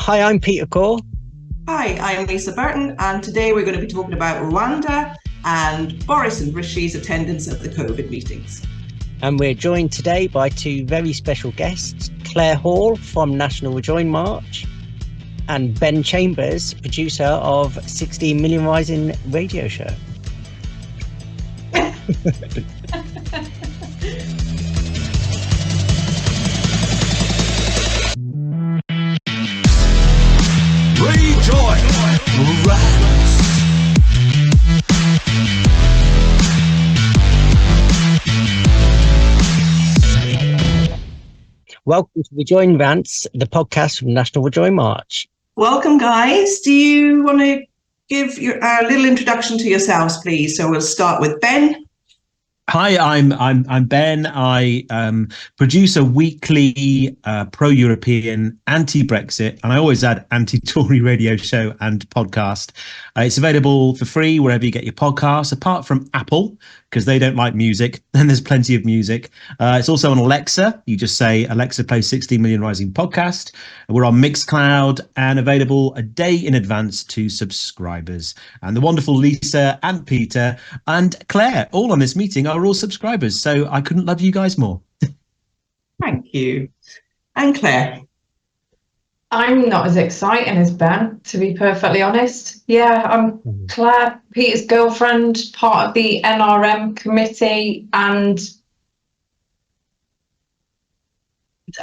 Hi, I'm Peter Corr. Hi, I'm Lisa Burton, and today we're going to be talking about Rwanda and Boris and Rishi's attendance at the COVID meetings. And we're joined today by two very special guests, Clare Hall from National Rejoin March and Ben Chambers, producer of 16 Million Rising radio show. Rejoin Rants. Welcome to Rejoin Rants, the podcast from National Rejoin March. Welcome, guys. Do you want to give a little introduction to yourselves, please? So we'll start with Ben. Hi, I'm Ben. I produce a weekly pro-European, anti-Brexit, and I always add anti-Tory radio show and podcast. It's available for free wherever you get your podcasts, apart from Apple, because they don't like music. Then there's plenty of music. It's also on Alexa. You just say, Alexa, play 16 Million Rising podcast. We're on Mixcloud and available a day in advance to subscribers. And the wonderful Lisa and Peter and Claire, all on this meeting, are all subscribers. So I couldn't love you guys more. Thank you. And Claire. I'm not as exciting as Ben, to be perfectly honest. Yeah, I'm Claire, Peter's girlfriend, part of the NRM committee, and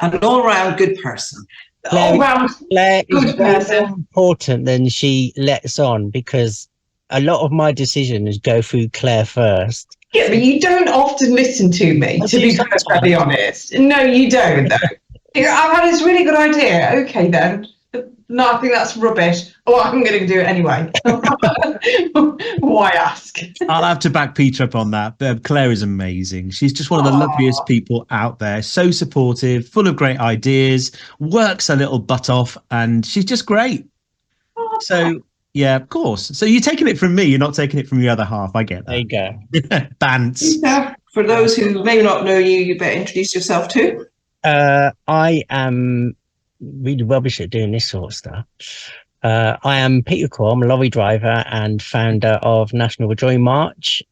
An all-round good person. Claire is more important than she lets on, because a lot of my decisions go through Claire first. Yeah, but you don't often listen to me, to be perfectly honest. No, you don't, though. I've had this really good idea. Okay, then. No, I think that's rubbish. Oh, I'm going to do it anyway. Why ask? I'll have to back Peter up on that. Claire is amazing. She's just one of the loveliest people out there. So supportive, full of great ideas, works her little butt off, and she's just great. So, yeah, of course. So you're taking it from me. You're not taking it from the other half. I get that. There you go. Bants. Yeah. For those who may not know you, you better introduce yourself too. I am really rubbish at doing this sort of stuff. I am Peter Corr. I'm a lorry driver and founder of National Rejoin March,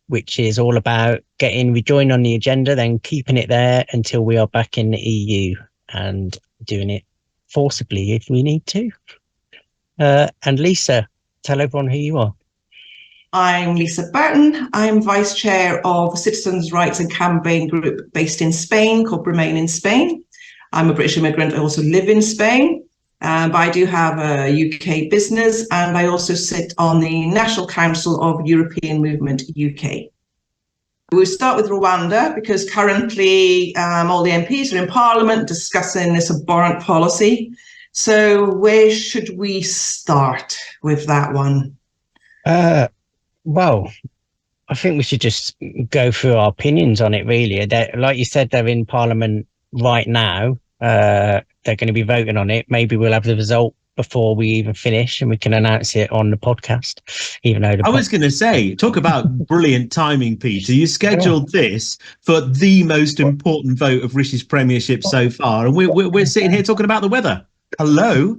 which is all about getting Rejoin on the agenda, then keeping it there until we are back in the EU and doing it forcibly if we need to. And Lisa, tell everyone who you are. I'm Lisa Burton. I'm Vice Chair of a Citizens' Rights and Campaign Group based in Spain called Remain in Spain. I'm a British immigrant. I also live in Spain, but I do have a UK business, and I also sit on the National Council of European Movement UK. We'll start with Rwanda because currently all the MPs are in Parliament discussing this abhorrent policy. So where should we start with that one? Well, I think we should just go through our opinions on it, really. Like you said, they're in Parliament right now. They're going to be voting on it. Maybe we'll have the result before we even finish and we can announce it on the podcast, even though... I was going to say, talk about brilliant timing, Peter. You scheduled this for the most important vote of Rishi's premiership so far, and we're sitting here talking about the weather. Hello?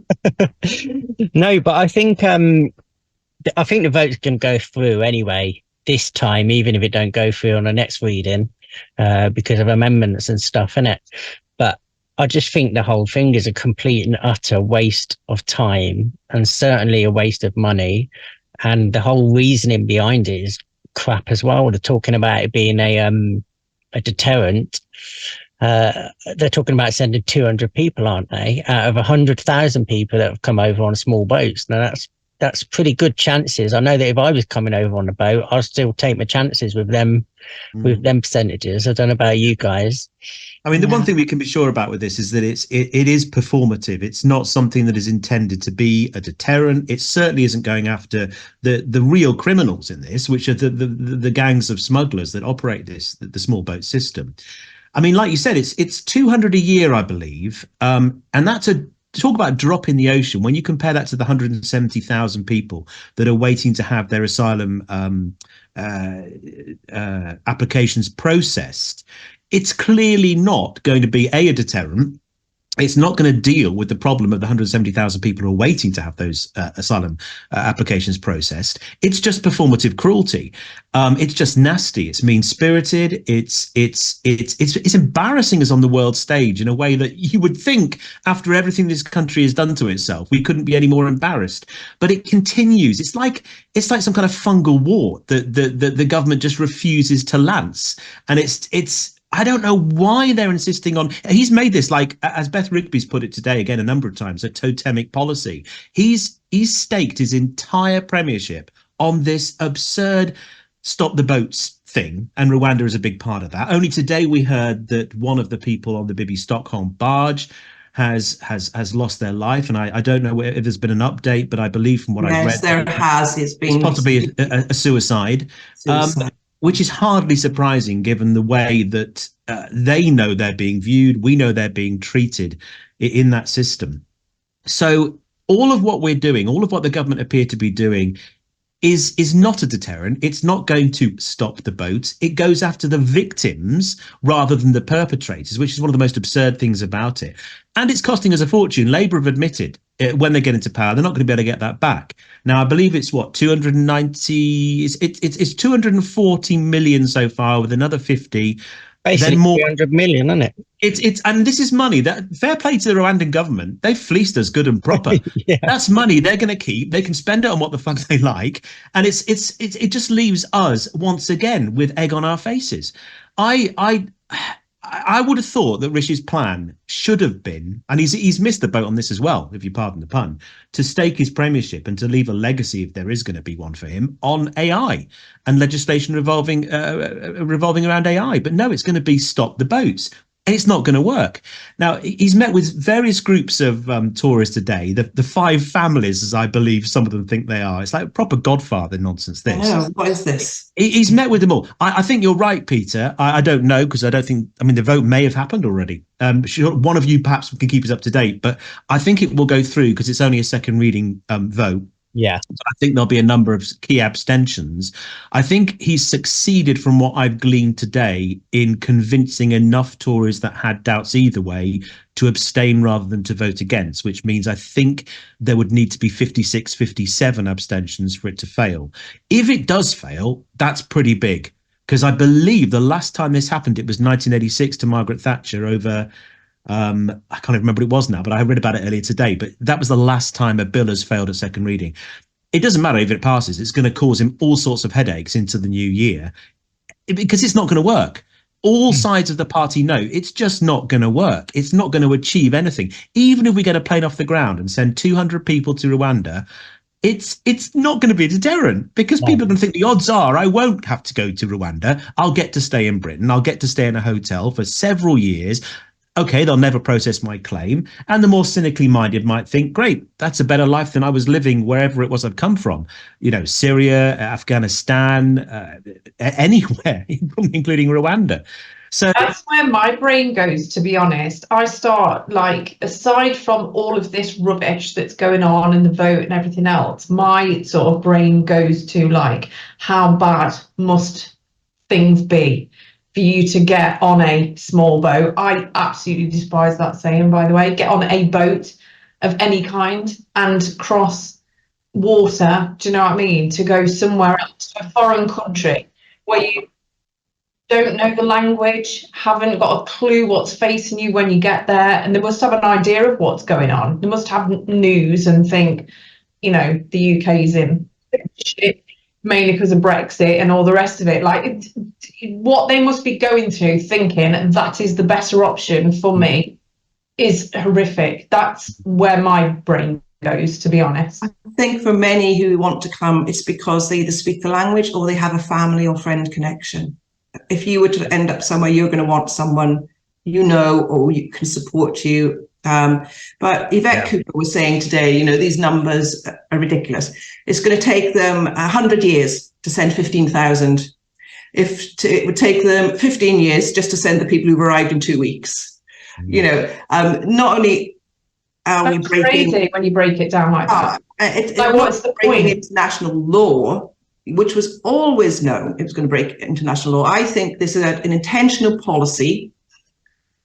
No, but I think the vote's going to go through anyway this time, even if it don't go through on the next reading, because of amendments and stuff, innit? But I just think the whole thing is a complete and utter waste of time, and certainly a waste of money. And the whole reasoning behind it is crap as well. They're talking about it being a deterrent. They're talking about sending 200 people, aren't they? Out of 100,000 people that have come over on small boats. Now that's pretty good chances. I know that if I was coming over on a boat, I'd still take my chances with them percentages. I don't know about you guys. I mean, the one thing we can be sure about with this is that it is performative. It's not something that is intended to be a deterrent. It certainly isn't going after the real criminals in this, which are the gangs of smugglers that operate the small boat system. I mean, like you said, it's 200 a year, I believe, and that's talk about a drop in the ocean. When you compare that to the 170,000 people that are waiting to have their asylum applications processed, it's clearly not going to be a deterrent. It's not going to deal with the problem of the 170,000 people who are waiting to have those asylum applications processed. It's just performative cruelty. It's just nasty. It's mean-spirited. It's embarrassing us on the world stage in a way that you would think, after everything this country has done to itself, we couldn't be any more embarrassed. But it continues. It's like some kind of fungal war that the government just refuses to lance, and it's. I don't know why they're insisting on. He's made this, like, as Beth Rigby's put it today again a number of times, a totemic policy. He's staked his entire premiership on this absurd stop the boats thing, and Rwanda is a big part of that. Only today we heard that one of the people on the Bibi Stockholm barge has lost their life, and I don't know if there's been an update, but I believe from what I've read, there has. It's possibly a suicide. Which is hardly surprising given the way that they know they're being viewed. We know they're being treated in that system. So all of what we're doing, all of what the government appear to be doing is not a deterrent. It's not going to stop the boats. It goes after the victims rather than the perpetrators, which is one of the most absurd things about it. And it's costing us a fortune. Labour have admitted when they get into power, they're not going to be able to get that back. Now, I believe it's what, 290, it's 240 million so far, with another 50. Basically, Then more, 300 million, isn't it? It's and this is money that, fair play to the Rwandan government, they've fleeced us good and proper. Yeah. That's money they're going to keep. They can spend it on what the fuck they like, and it just leaves us once again with egg on our faces. I would have thought that Rishi's plan should have been, and he's missed the boat on this as well, if you pardon the pun, to stake his premiership and to leave a legacy, if there is going to be one for him, on AI and legislation revolving around AI. But no, it's going to be stop the boats. And it's not going to work. Now, he's met with various groups of tourists today, the five families, as I believe some of them think they are. It's like proper Godfather nonsense, this. Oh, what is this? He's met with them all. I think you're right, Peter. I don't know, because I don't think, I mean, the vote may have happened already. Sure, one of you perhaps can keep us up to date, but I think it will go through because it's only a second reading vote. Yeah. I think there'll be a number of key abstentions. I think he's succeeded, from what I've gleaned today, in convincing enough Tories that had doubts either way to abstain rather than to vote against, which means I think there would need to be 56, 57 abstentions for it to fail. If it does fail, that's pretty big, because I believe the last time this happened, it was 1986 to Margaret Thatcher over... I can't even remember what it was now, but I read about it earlier today. But that was the last time a bill has failed at second reading. It doesn't matter if it passes. It's going to cause him all sorts of headaches into the new year, because it's not going to work. All sides of the party know it's just not going to work. It's not going to achieve anything. Even if we get a plane off the ground and send 200 people to Rwanda, it's not going to be a deterrent, because people are going to think the odds are I won't have to go to Rwanda. I'll get to stay in Britain. I'll get to stay in a hotel for several years. Okay, they'll never process my claim. And the more cynically minded might think, great, that's a better life than I was living wherever it was I've come from. You know, Syria, Afghanistan, anywhere, including Rwanda. So that's where my brain goes, to be honest. I start, like, aside from all of this rubbish that's going on in the vote and everything else, my sort of brain goes to, like, how bad must things be for you to get on a small boat? I absolutely despise that saying, by the way. Get on a boat of any kind and cross water, do you know what I mean? To go somewhere else, to a foreign country where you don't know the language, haven't got a clue what's facing you when you get there, and they must have an idea of what's going on. They must have news and think, you know, the UK's in shit, mainly because of Brexit and all the rest of it. Like, what they must be going through, thinking that is the better option for me, is horrific. That's where my brain goes, to be honest. I think for many who want to come, it's because they either speak the language or they have a family or friend connection. If you were to end up somewhere, you're going to want someone you know or you can support you. But Yvette Cooper was saying today, you know, these numbers are ridiculous. It's going to take them 100 years to send 15,000. It would take them 15 years just to send the people who've arrived in 2 weeks. You know, not only are we breaking, crazy when you break it down like that. Like, what's the breaking international law, which was always known it was going to break international law. I think this is an intentional policy.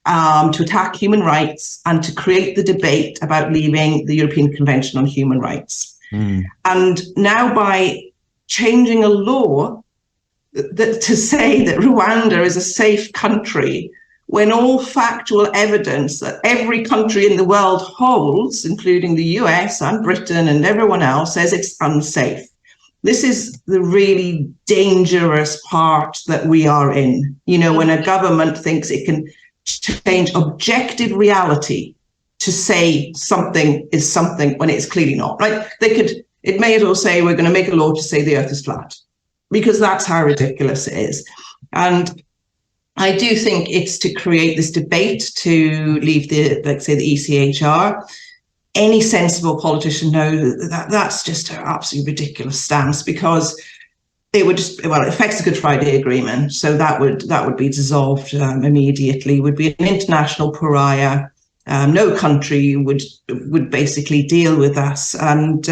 to attack human rights and to create the debate about leaving the European Convention on Human Rights. And now by changing a law to say that Rwanda is a safe country, when all factual evidence that every country in the world holds, including the US and Britain and everyone else, says it's unsafe. This is the really dangerous part that we are in. You know, when a government thinks it can change objective reality to say something is something when it's clearly not, right? It may as well say we're going to make a law to say the earth is flat, because that's how ridiculous it is. And I do think it's to create this debate to leave let's say the ECHR. Any sensible politician knows that that's just an absolutely ridiculous stance, because it would just, well, it affects the Good Friday Agreement, so that would be dissolved immediately. Would be an international pariah. No country would basically deal with us, and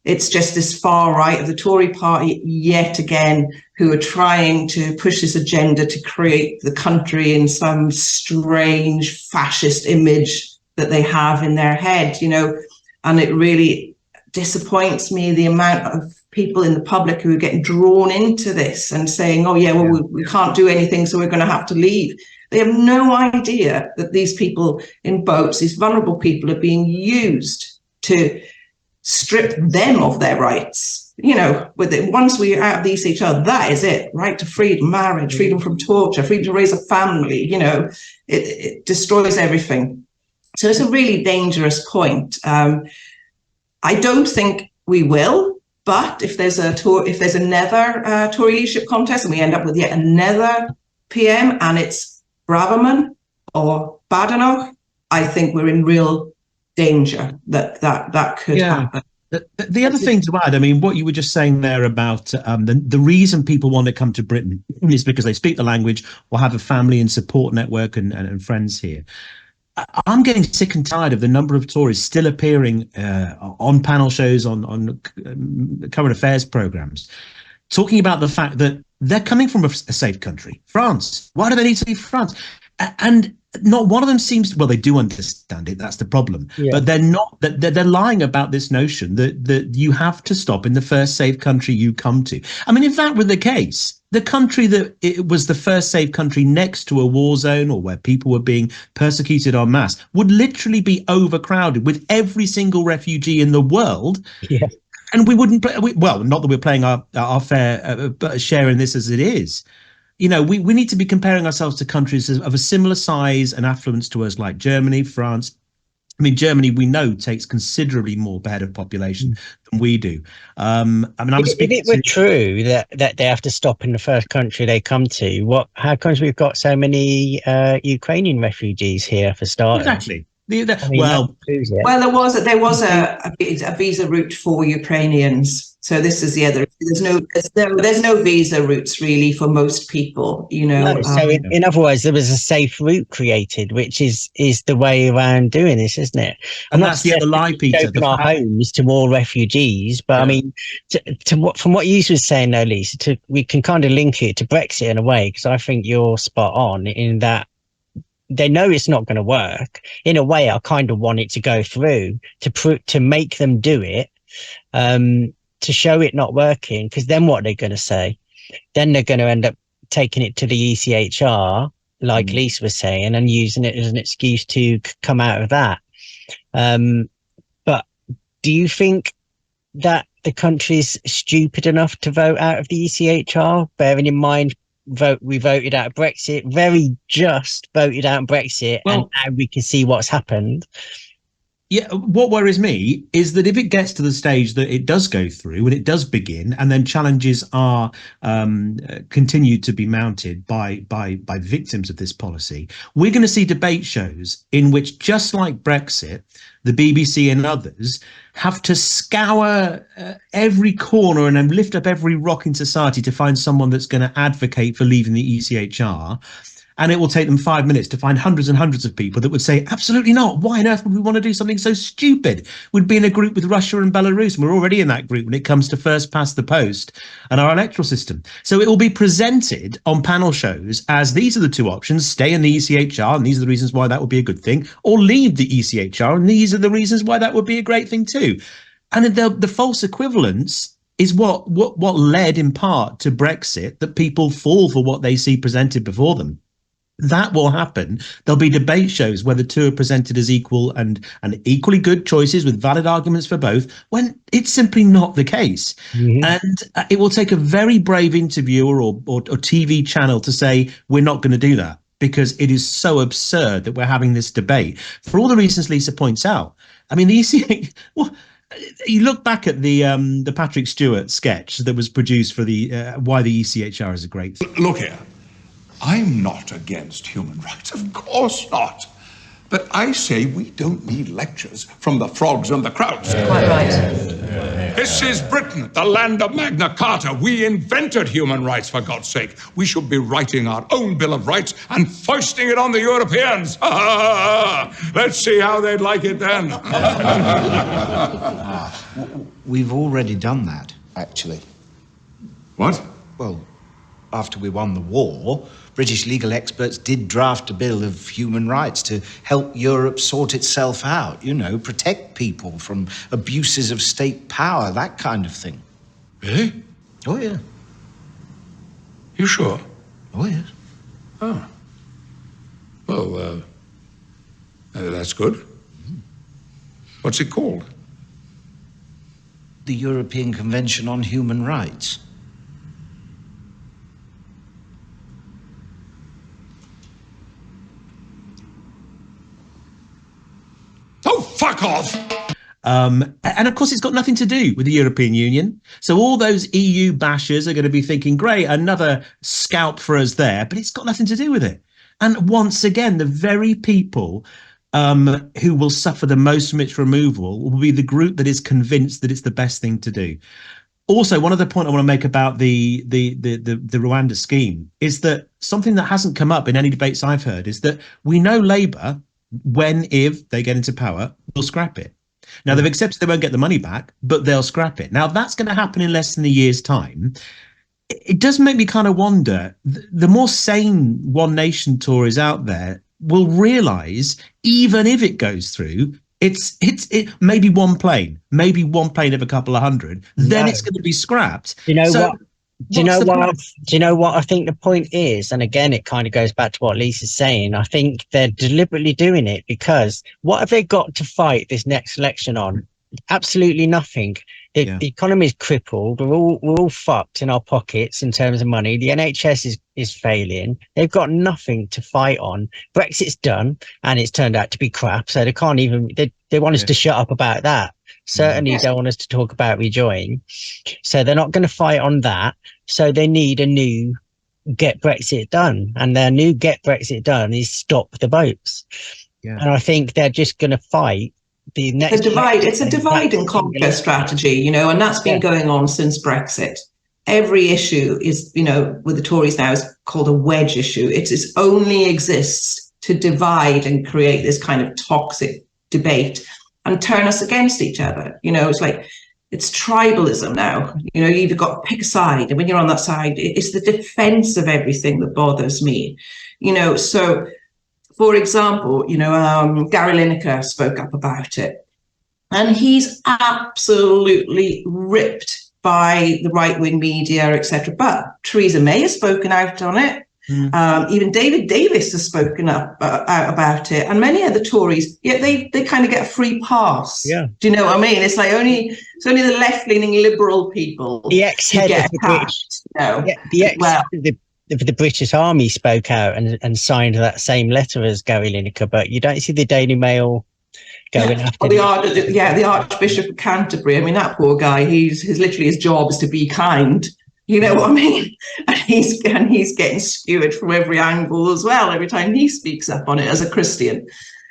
it's just this far right of the Tory party yet again who are trying to push this agenda to create the country in some strange fascist image that they have in their head, you know. And it really disappoints me, the amount of people in the public who are getting drawn into this and saying, oh yeah, well, we can't do anything, so we're going to have to leave. They have no idea that these people in boats, these vulnerable people, are being used to strip them of their rights. You know, once we're out of the ECHR, that is it. Right to freedom, marriage, freedom from torture, freedom to raise a family. You know, it destroys everything. So it's a really dangerous point. I don't think we will, but if there's another Tory leadership contest and we end up with yet another PM and it's Braverman or Badenoch, I think we're in real danger that could happen. The other thing to add, I mean, what you were just saying there about the reason people want to come to Britain is because they speak the language or have a family and support network and friends here. I'm getting sick and tired of the number of Tories still appearing on panel shows, on current affairs programs, talking about the fact that they're coming from a safe country, France. Why do they need to leave France? And not one of them seems, well, they do understand it. That's the problem. But they're not. They're lying about this notion that you have to stop in the first safe country you come to. I mean, if that were the case, the country that it was the first safe country next to a war zone or where people were being persecuted en masse would literally be overcrowded with every single refugee in the world. Yeah. And we wouldn't play, well, not that we're playing our fair share in this as it is. You know, we need to be comparing ourselves to countries of a similar size and affluence to us, like Germany, France. I mean, Germany, we know, takes considerably more per head of population than we do. I mean, if it were true that they have to stop in the first country they come to, how comes we've got so many Ukrainian refugees here for starters? Exactly. Well, there was a visa route for Ukrainians. So this is the other. There's no visa routes really for most people, you know. No, so in other words, there was a safe route created, which is the way around doing this, isn't it? And that's the other lie, Peter. Open our homes to more refugees, but I mean, from what you were saying, though, Lisa, we can kind of link it to Brexit in a way, because I think you're spot on in that. They know it's not going to work. In a way, I kind of want it to go through to make them do it, to show it not working. Because then what they're going to say? Then they're going to end up taking it to the ECHR, like Lisa was saying, and using it as an excuse to come out of that. But do you think that the country's stupid enough to vote out of the ECHR, bearing in mind we voted out Brexit, very just voted out Brexit, and now we can see what's happened? Yeah, what worries me is that if it gets to the stage that it does go through and it does begin, and then challenges are continued to be mounted by victims of this policy, we're going to see debate shows in which, just like Brexit, the BBC and others have to scour every corner and then lift up every rock in society to find someone that's going to advocate for leaving the ECHR. And it will take them 5 minutes to find hundreds and hundreds of people that would say, absolutely not. Why on earth would we want to do something so stupid? We'd be in a group with Russia and Belarus, and we're already in that group when it comes to first past the post and our electoral system. So it will be presented on panel shows as these are the two options: stay in the ECHR, and these are the reasons why that would be a good thing, or leave the ECHR, and these are the reasons why that would be a great thing too. And the false equivalence is what led in part to Brexit, that people fall for what they see presented before them. That will happen. There'll be debate shows where the two are presented as equal and equally good choices with valid arguments for both, when it's simply not the case. Mm-hmm. And it will take a very brave interviewer or TV channel to say, we're not going to do that, because it is so absurd that we're having this debate for all the reasons Lisa points out. I mean, the EC, well, you look back at the Patrick Stewart sketch that was produced for the why the ECHR is a great thing. Look here. I'm not against human rights, of course not. But I say we don't need lectures from the frogs and the krauts. Quite right. This is Britain, the land of Magna Carta. We invented human rights, for God's sake. We should be writing our own Bill of Rights and foisting it on the Europeans. Let's see how they'd like it then. We've already done that, actually. What? Well, after we won the war, British legal experts did draft a Bill of Human Rights to help Europe sort itself out, you know, protect people from abuses of state power, that kind of thing. Really? Oh, yeah. You sure? Oh, yes. Oh. Well, that's good. Mm-hmm. What's it called? The European Convention on Human Rights. Oh, fuck off! And of course, it's got nothing to do with the European Union. So all those EU bashers are going to be thinking, great, another scalp for us there, but it's got nothing to do with it. And once again, the very people who will suffer the most from its removal will be the group that is convinced that it's the best thing to do. Also, one other point I want to make about the Rwanda scheme is that something that hasn't come up in any debates I've heard is that we know Labour, if they get into power, will scrap it. Now, they've accepted they won't get the money back, but they'll scrap it. Now, that's going to happen in less than a year's time. It does make me kind of wonder, the more sane One Nation Tories out there will realise, even if it goes through, it maybe one plane of a couple of hundred, then it's going to be scrapped. You know what? Do you know what I think the point is? And again, it kind of goes back to what Lisa's saying. I think they're deliberately doing it because what have they got to fight this next election on? Absolutely nothing. The economy is crippled. We're all fucked in our pockets in terms of money. The NHS is failing. They've got nothing to fight on. Brexit's done, and it's turned out to be crap. So they can't even. They want us to shut up about that. Certainly don't want us to talk about Rejoin. So they're not going to fight on that. So they need a new get Brexit done. And their new get Brexit done is stop the votes. Yeah. And I think they're just going to fight the next. It's a divide and conquer strategy, you know, and that's been going on since Brexit. Every issue is, you know, with the Tories now is called a wedge issue. It only exists to divide and create this kind of toxic debate and turn us against each other. You know, it's like, it's tribalism now. You know, you either got to pick a side, and when you're on that side, it's the defense of everything that bothers me. You know, so for example, you know, Gary Lineker spoke up about it, and he's absolutely ripped by the right-wing media, etc. But Theresa May has spoken out on it. Even David Davis has spoken up out about it, and many other Tories. Yet they kind of get a free pass. Yeah, do you know what I mean? It's like only the left-leaning liberal people. The ex-head of the British, the British Army spoke out and signed that same letter as Gary Lineker, but you don't see the Daily Mail going after. The Archbishop of Canterbury. I mean, that poor guy. His job is to be kind. You know what I mean? And he's getting skewered from every angle as well every time he speaks up on it as a Christian.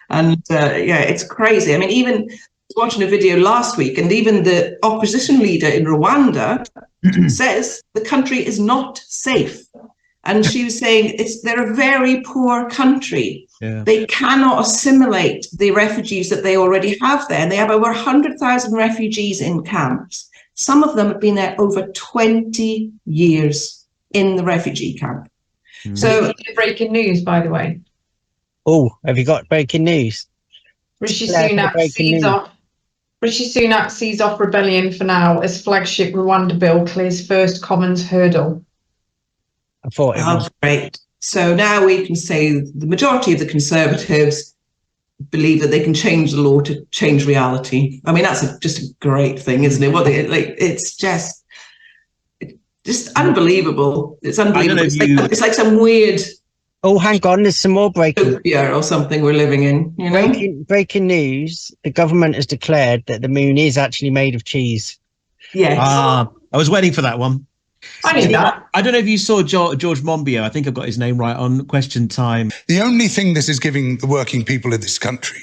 And it's crazy. I mean, even watching a video last week, and even the opposition leader in Rwanda says the country is not safe. And she was saying they're a very poor country. Yeah. They cannot assimilate the refugees that they already have there. And they have over 100,000 refugees in camps. Some of them have been there over 20 years in the refugee camp. So breaking news, by the way. Oh, have you got breaking news? Rishi Claire, Sunak breaking sees news. off. Rishi Sunak sees off rebellion for now as flagship Rwanda bill clears first Commons hurdle. I thought it was. great. So now we can say the majority of the Conservatives believe that they can change the law to change reality. I mean, that's just a great thing, isn't it? It's just unbelievable. It's unbelievable. It's like some weird Oh, hang on, there's some more breaking. utopia or something we're living in. You know? Breaking news: the government has declared that the moon is actually made of cheese. Yes. I was waiting for that one. I knew that. I don't know if you saw George Monbiot. I think I've got his name right on Question Time. The only thing this is giving the working people of this country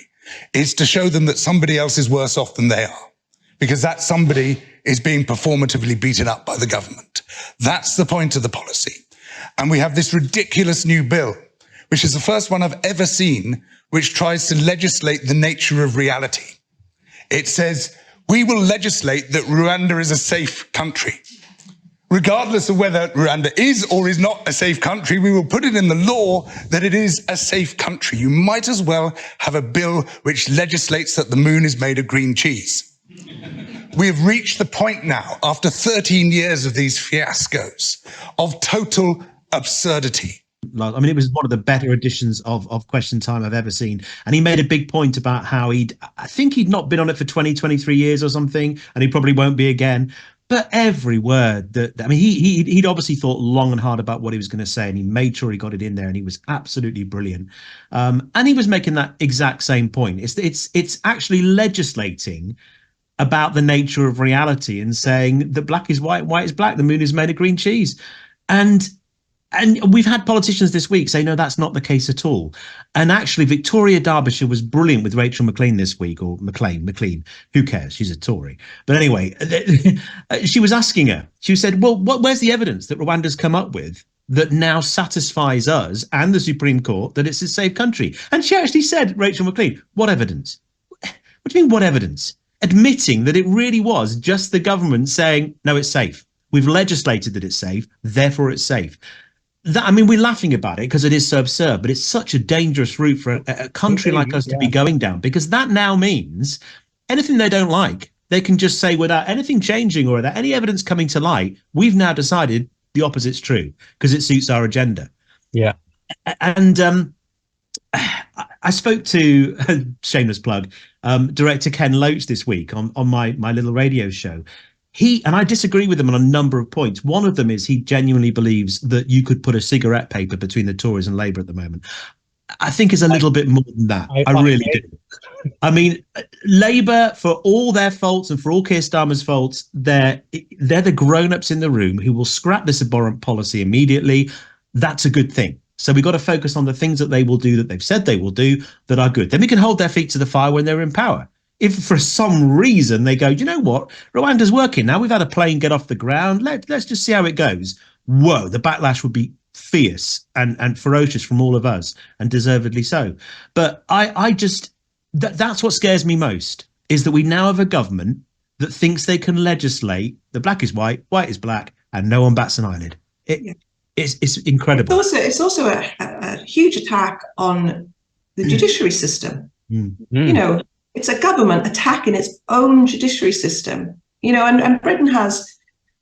is to show them that somebody else is worse off than they are, because that somebody is being performatively beaten up by the government. That's the point of the policy. And we have this ridiculous new bill, which is the first one I've ever seen, which tries to legislate the nature of reality. It says, we will legislate that Rwanda is a safe country. Regardless of whether Rwanda is or is not a safe country, we will put it in the law that it is a safe country. You might as well have a bill which legislates that the moon is made of green cheese. We have reached the point now, after 13 years of these fiascos, of total absurdity. I mean, it was one of the better editions of Question Time I've ever seen. And he made a big point about how I think he'd not been on it for 23 years or something, and he probably won't be again. But every word he'd obviously thought long and hard about what he was going to say, and he made sure he got it in there, and he was absolutely brilliant. And he was making that exact same point. It's actually legislating about the nature of reality and saying that black is white, white is black, the moon is made of green cheese. And we've had politicians this week say, no, that's not the case at all. And actually, Victoria Derbyshire was brilliant with Rachel McLean this week, or McLean, who cares? She's a Tory. But anyway, she was asking her, she said, well, where's the evidence that Rwanda's come up with that now satisfies us and the Supreme Court that it's a safe country? And she actually said, Rachel McLean, what evidence? What do you mean, what evidence? Admitting that it really was just the government saying, no, it's safe. We've legislated that it's safe, therefore it's safe. We're laughing about it because it is so absurd, but it's such a dangerous route for a country like us to be going down, because that now means anything they don't like, they can just say without anything changing or without any evidence coming to light, we've now decided the opposite's true because it suits our agenda. Yeah. And I spoke to, shameless plug, director Ken Loach this week on my little radio show. And I disagree with him on a number of points. One of them is he genuinely believes that you could put a cigarette paper between the Tories and Labour at the moment. I think it's a little bit more than that. I really do. I mean, Labour, for all their faults and for all Keir Starmer's faults, they're the grown-ups in the room who will scrap this abhorrent policy immediately. That's a good thing. So we've got to focus on the things that they will do, that they've said they will do, that are good. Then we can hold their feet to the fire when they're in power. If for some reason they go, you know what, Rwanda's working now, we've had a plane get off the ground, let's just see how it goes. Whoa, the backlash would be fierce and ferocious from all of us, and deservedly so. But that's what scares me most, is that we now have a government that thinks they can legislate that black is white, white is black, and no one bats an eyelid. It's incredible. It's also a huge attack on the judiciary system. Mm. You know, it's a government attacking its own judiciary system, you know, and Britain has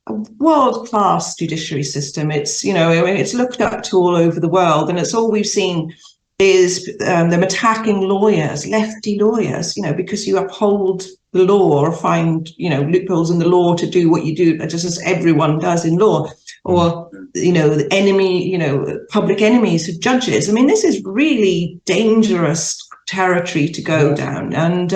a world-class judiciary system. It's, you know, I mean, it's looked up to all over the world, and it's all we've seen is them attacking lawyers, lefty lawyers, you know, because you uphold the law or find, you know, loopholes in the law to do what you do, just as everyone does in law, or, you know, the enemy, you know, public enemies of judges. I mean, this is really dangerous territory to go down. And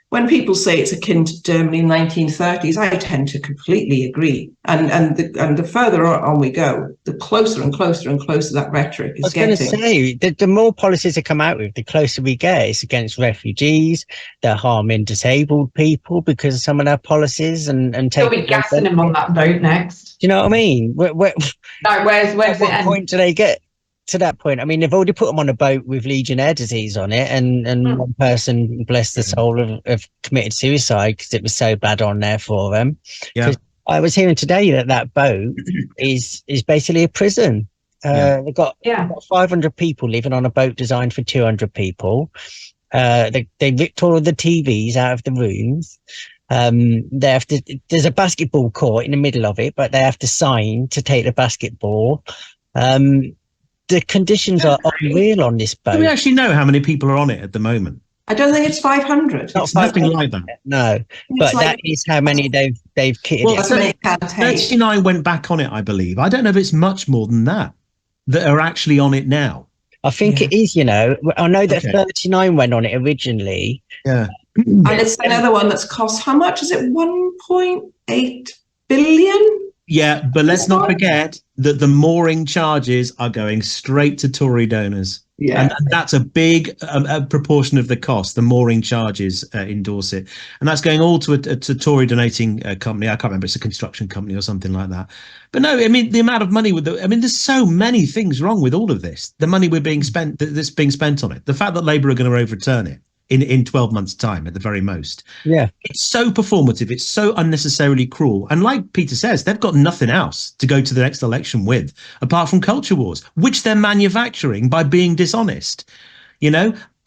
when people say it's akin to Germany in the 1930s, I tend to completely agree. And the further on we go, the closer and closer and closer that rhetoric is getting. I was going to say, the more policies they come out with, the closer we get. It's against refugees. They're harming disabled people because of some of their policies and They'll be gassing him on that boat next. Do you know what I mean? Like, where's at what point do they get to that point? I mean, they've already put them on a boat with Legionnaire disease on it, and one person, bless the soul, have committed suicide because it was so bad on there for them. Yeah, I was hearing today that boat is basically a prison. They've got 500 people living on a boat designed for 200 people. They ripped all of the TVs out of the rooms. They have to. There's a basketball court in the middle of it, but they have to sign to take the basketball. The conditions are unreal on this boat. Do we actually know how many people are on it at the moment? I don't think it's 500. It's nothing like that. No, but that is how many they've kitted. Well, 39 went back on it, I believe. I don't know if it's much more than that are actually on it now. I think it is, I know that 39 went on it originally. Yeah. And it's another one that's cost, how much is it? 1.8 billion? Yeah, but let's not forget that the mooring charges are going straight to Tory donors. Yeah. And that's a big a proportion of the cost. The mooring charges endorse it. And that's going all to a Tory donating company. I can't remember. It's a construction company or something like that. But no, I mean, the amount of money there's so many things wrong with all of this. The money that's being spent on it. The fact that Labour are going to overturn it in 12 months' time at the very most. Yeah. It's so performative. It's so unnecessarily cruel. And like Peter says, they've got nothing else to go to the next election with, apart from culture wars, which they're manufacturing by being dishonest.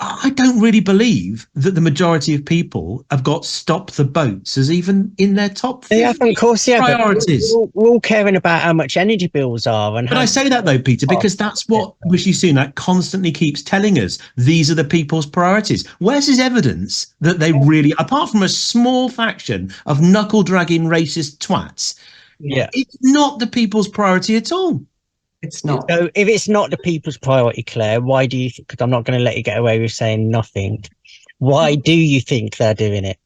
I don't really believe that the majority of people have got stop the boats as even in their top priorities. We're all caring about how much energy bills are. But I say that though, Peter, because that's what Rishi Sunak constantly keeps telling us. These are the people's priorities. Where's his evidence that they really, apart from a small faction of knuckle-dragging racist twats, it's not the people's priority at all. It's not. So if it's not the people's priority, Claire, why do you think, because I'm not going to let you get away with saying nothing, why do you think they're doing it?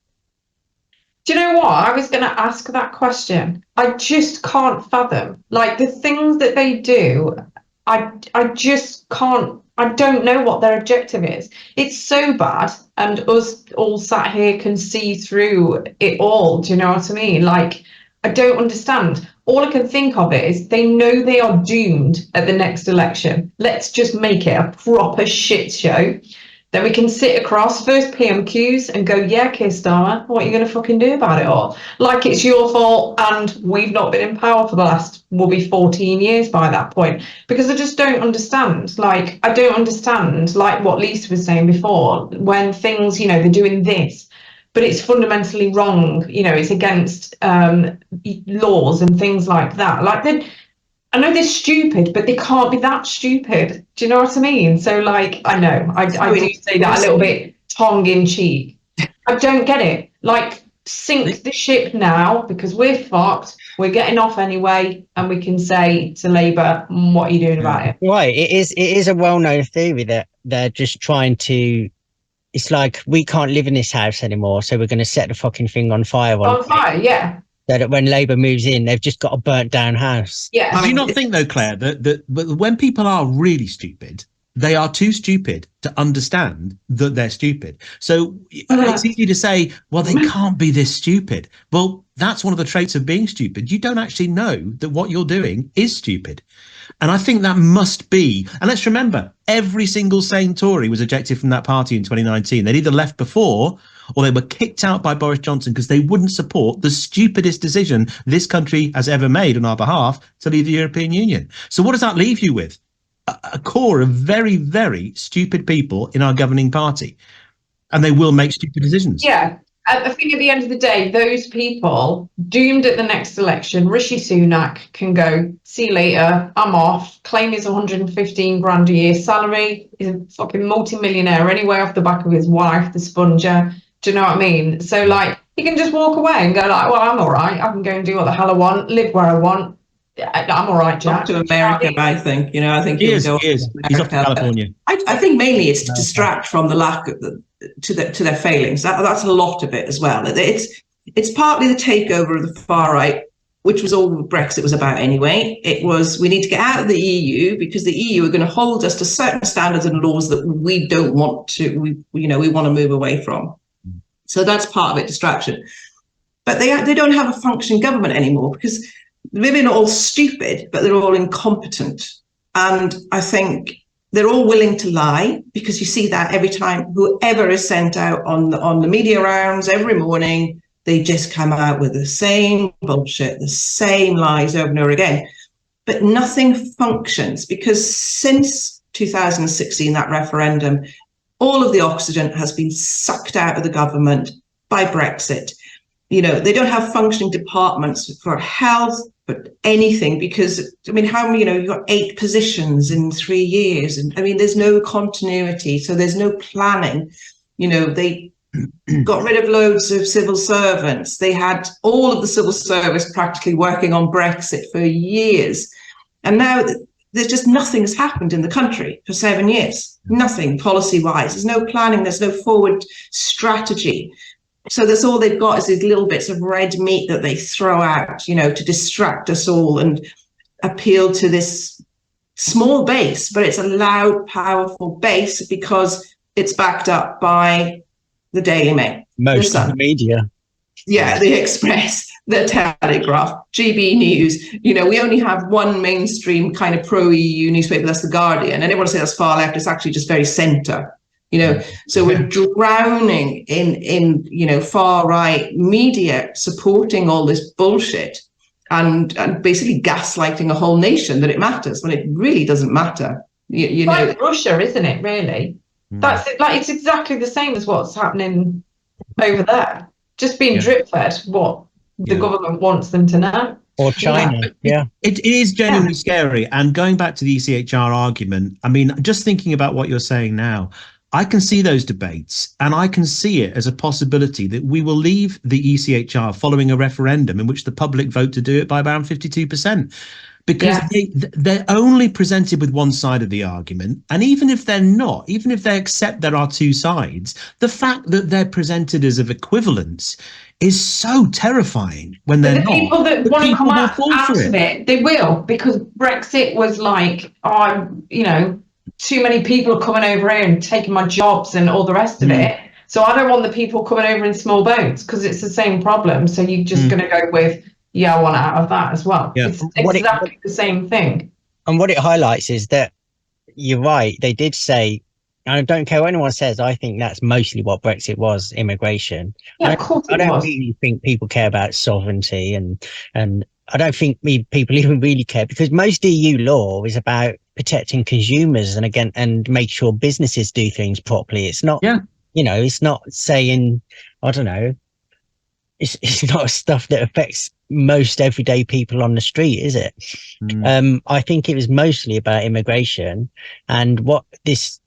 Do you know what? I was going to ask that question. I just can't fathom. Like, the things that they do, I just can't, I don't know what their objective is. It's so bad, and us all sat here can see through it all. Do you know what I mean? Like, I don't understand. All I can think of is they know they are doomed at the next election. Let's just make it a proper shit show. Then we can sit across first PMQs and go, yeah, Keir Starmer, what are you going to fucking do about it all? Like it's your fault and we've not been in power for the last, will be 14 years by that point. Because I just don't understand. Like, I don't understand, like what Lisa was saying before, when things, they're doing this, but it's fundamentally wrong. It's against laws and things like that. Like, I know they're stupid, but they can't be that stupid. Do you know what I mean? So, like, I know, I do say that a little bit tongue-in-cheek. I don't get it. Like, sink the ship now, because we're fucked. We're getting off anyway, and we can say to Labour, what are you doing about it? Right. It is a well-known theory that they're just trying to... It's like, we can't live in this house anymore, so we're going to set the fucking thing on fire. On fire, yeah. So that when Labour moves in, they've just got a burnt down house. Yeah. Do you not think, though, Claire, that when people are really stupid, they are too stupid to understand that they're stupid? So it's easy to say, well, they can't be this stupid. Well, that's one of the traits of being stupid. You don't actually know that what you're doing is stupid. And I think that must be, and let's remember, every single sane Tory was ejected from that party in 2019. They'd either left before or they were kicked out by Boris Johnson because they wouldn't support the stupidest decision this country has ever made on our behalf to leave the European Union. So what does that leave you with? A core of very, very stupid people in our governing party. And they will make stupid decisions. Yeah. I think at the end of the day, those people doomed at the next election, Rishi Sunak can go, see you later, I'm off, claim his 115 grand a year salary, he's a fucking multi-millionaire anyway off the back of his wife, the sponger. Do you know what I mean? So, like, he can just walk away and go like, well, I'm all right. I can go and do what the hell I want, live where I want. I'm all right, Jack. Off to America, I think. I think he is. He's off to California. I think mainly it's to distract from the lack of to their failings. That's a lot of it as well. It's partly the takeover of the far right, which was all Brexit was about anyway. It was, we need to get out of the EU because the EU are going to hold us to certain standards and laws that we don't want to, we want to move away from. So that's part of it, distraction. But they don't have a functioning government anymore because maybe not all stupid, but they're all incompetent. And I think they're all willing to lie, because you see that every time whoever is sent out on the media rounds every morning, they just come out with the same bullshit, the same lies over and over again. But nothing functions, because since 2016, that referendum, all of the oxygen has been sucked out of the government by Brexit. They don't have functioning departments for health, but anything, because, I mean, how many, you've got 8 positions in 3 years. And I mean, there's no continuity. So there's no planning. They got rid of loads of civil servants. They had all of the civil service practically working on Brexit for years. And now there's just nothing has happened in the country for 7 years. Nothing policy-wise. There's no planning. There's no forward strategy. So that's all they've got is these little bits of red meat that they throw out, to distract us all and appeal to this small base. But it's a loud, powerful base because it's backed up by the Daily Mail. Most of the media. Yeah, the Express, the Telegraph, GB News. We only have one mainstream kind of pro-EU newspaper, that's The Guardian. And everyone says that's far left, it's actually just very centre. So we're drowning in far right media supporting all this bullshit and basically gaslighting a whole nation that it matters when it really doesn't matter. Like Russia, isn't it? Really, that's it. Like, it's exactly the same as what's happening over there. Just being drip fed what the government wants them to know. Or China, It is genuinely scary. And going back to the ECHR argument, I mean, just thinking about what you're saying now, I can see those debates, and I can see it as a possibility that we will leave the ECHR following a referendum in which the public vote to do it by around 52%, because they're only presented with one side of the argument. And even if they're not, even if they accept there are two sides, the fact that they're presented as of equivalence is so terrifying when they're not. People that want to come out of it, they will, because Brexit was like, too many people are coming over here and taking my jobs and all the rest of it. So I don't want the people coming over in small boats, because it's the same problem. So you're just going to go with, I want out of that as well. Yeah. It's exactly the same thing. And what it highlights is that you're right. They did say, and I don't care what anyone says, I think that's mostly what Brexit was, immigration. Yeah, of course I don't really think people care about sovereignty, and I don't think people even really care, because most EU law is about protecting consumers and make sure businesses do things properly. It's not, it's not saying, I don't know, it's not stuff that affects most everyday people on the street, is it? I think it was mostly about immigration. And what this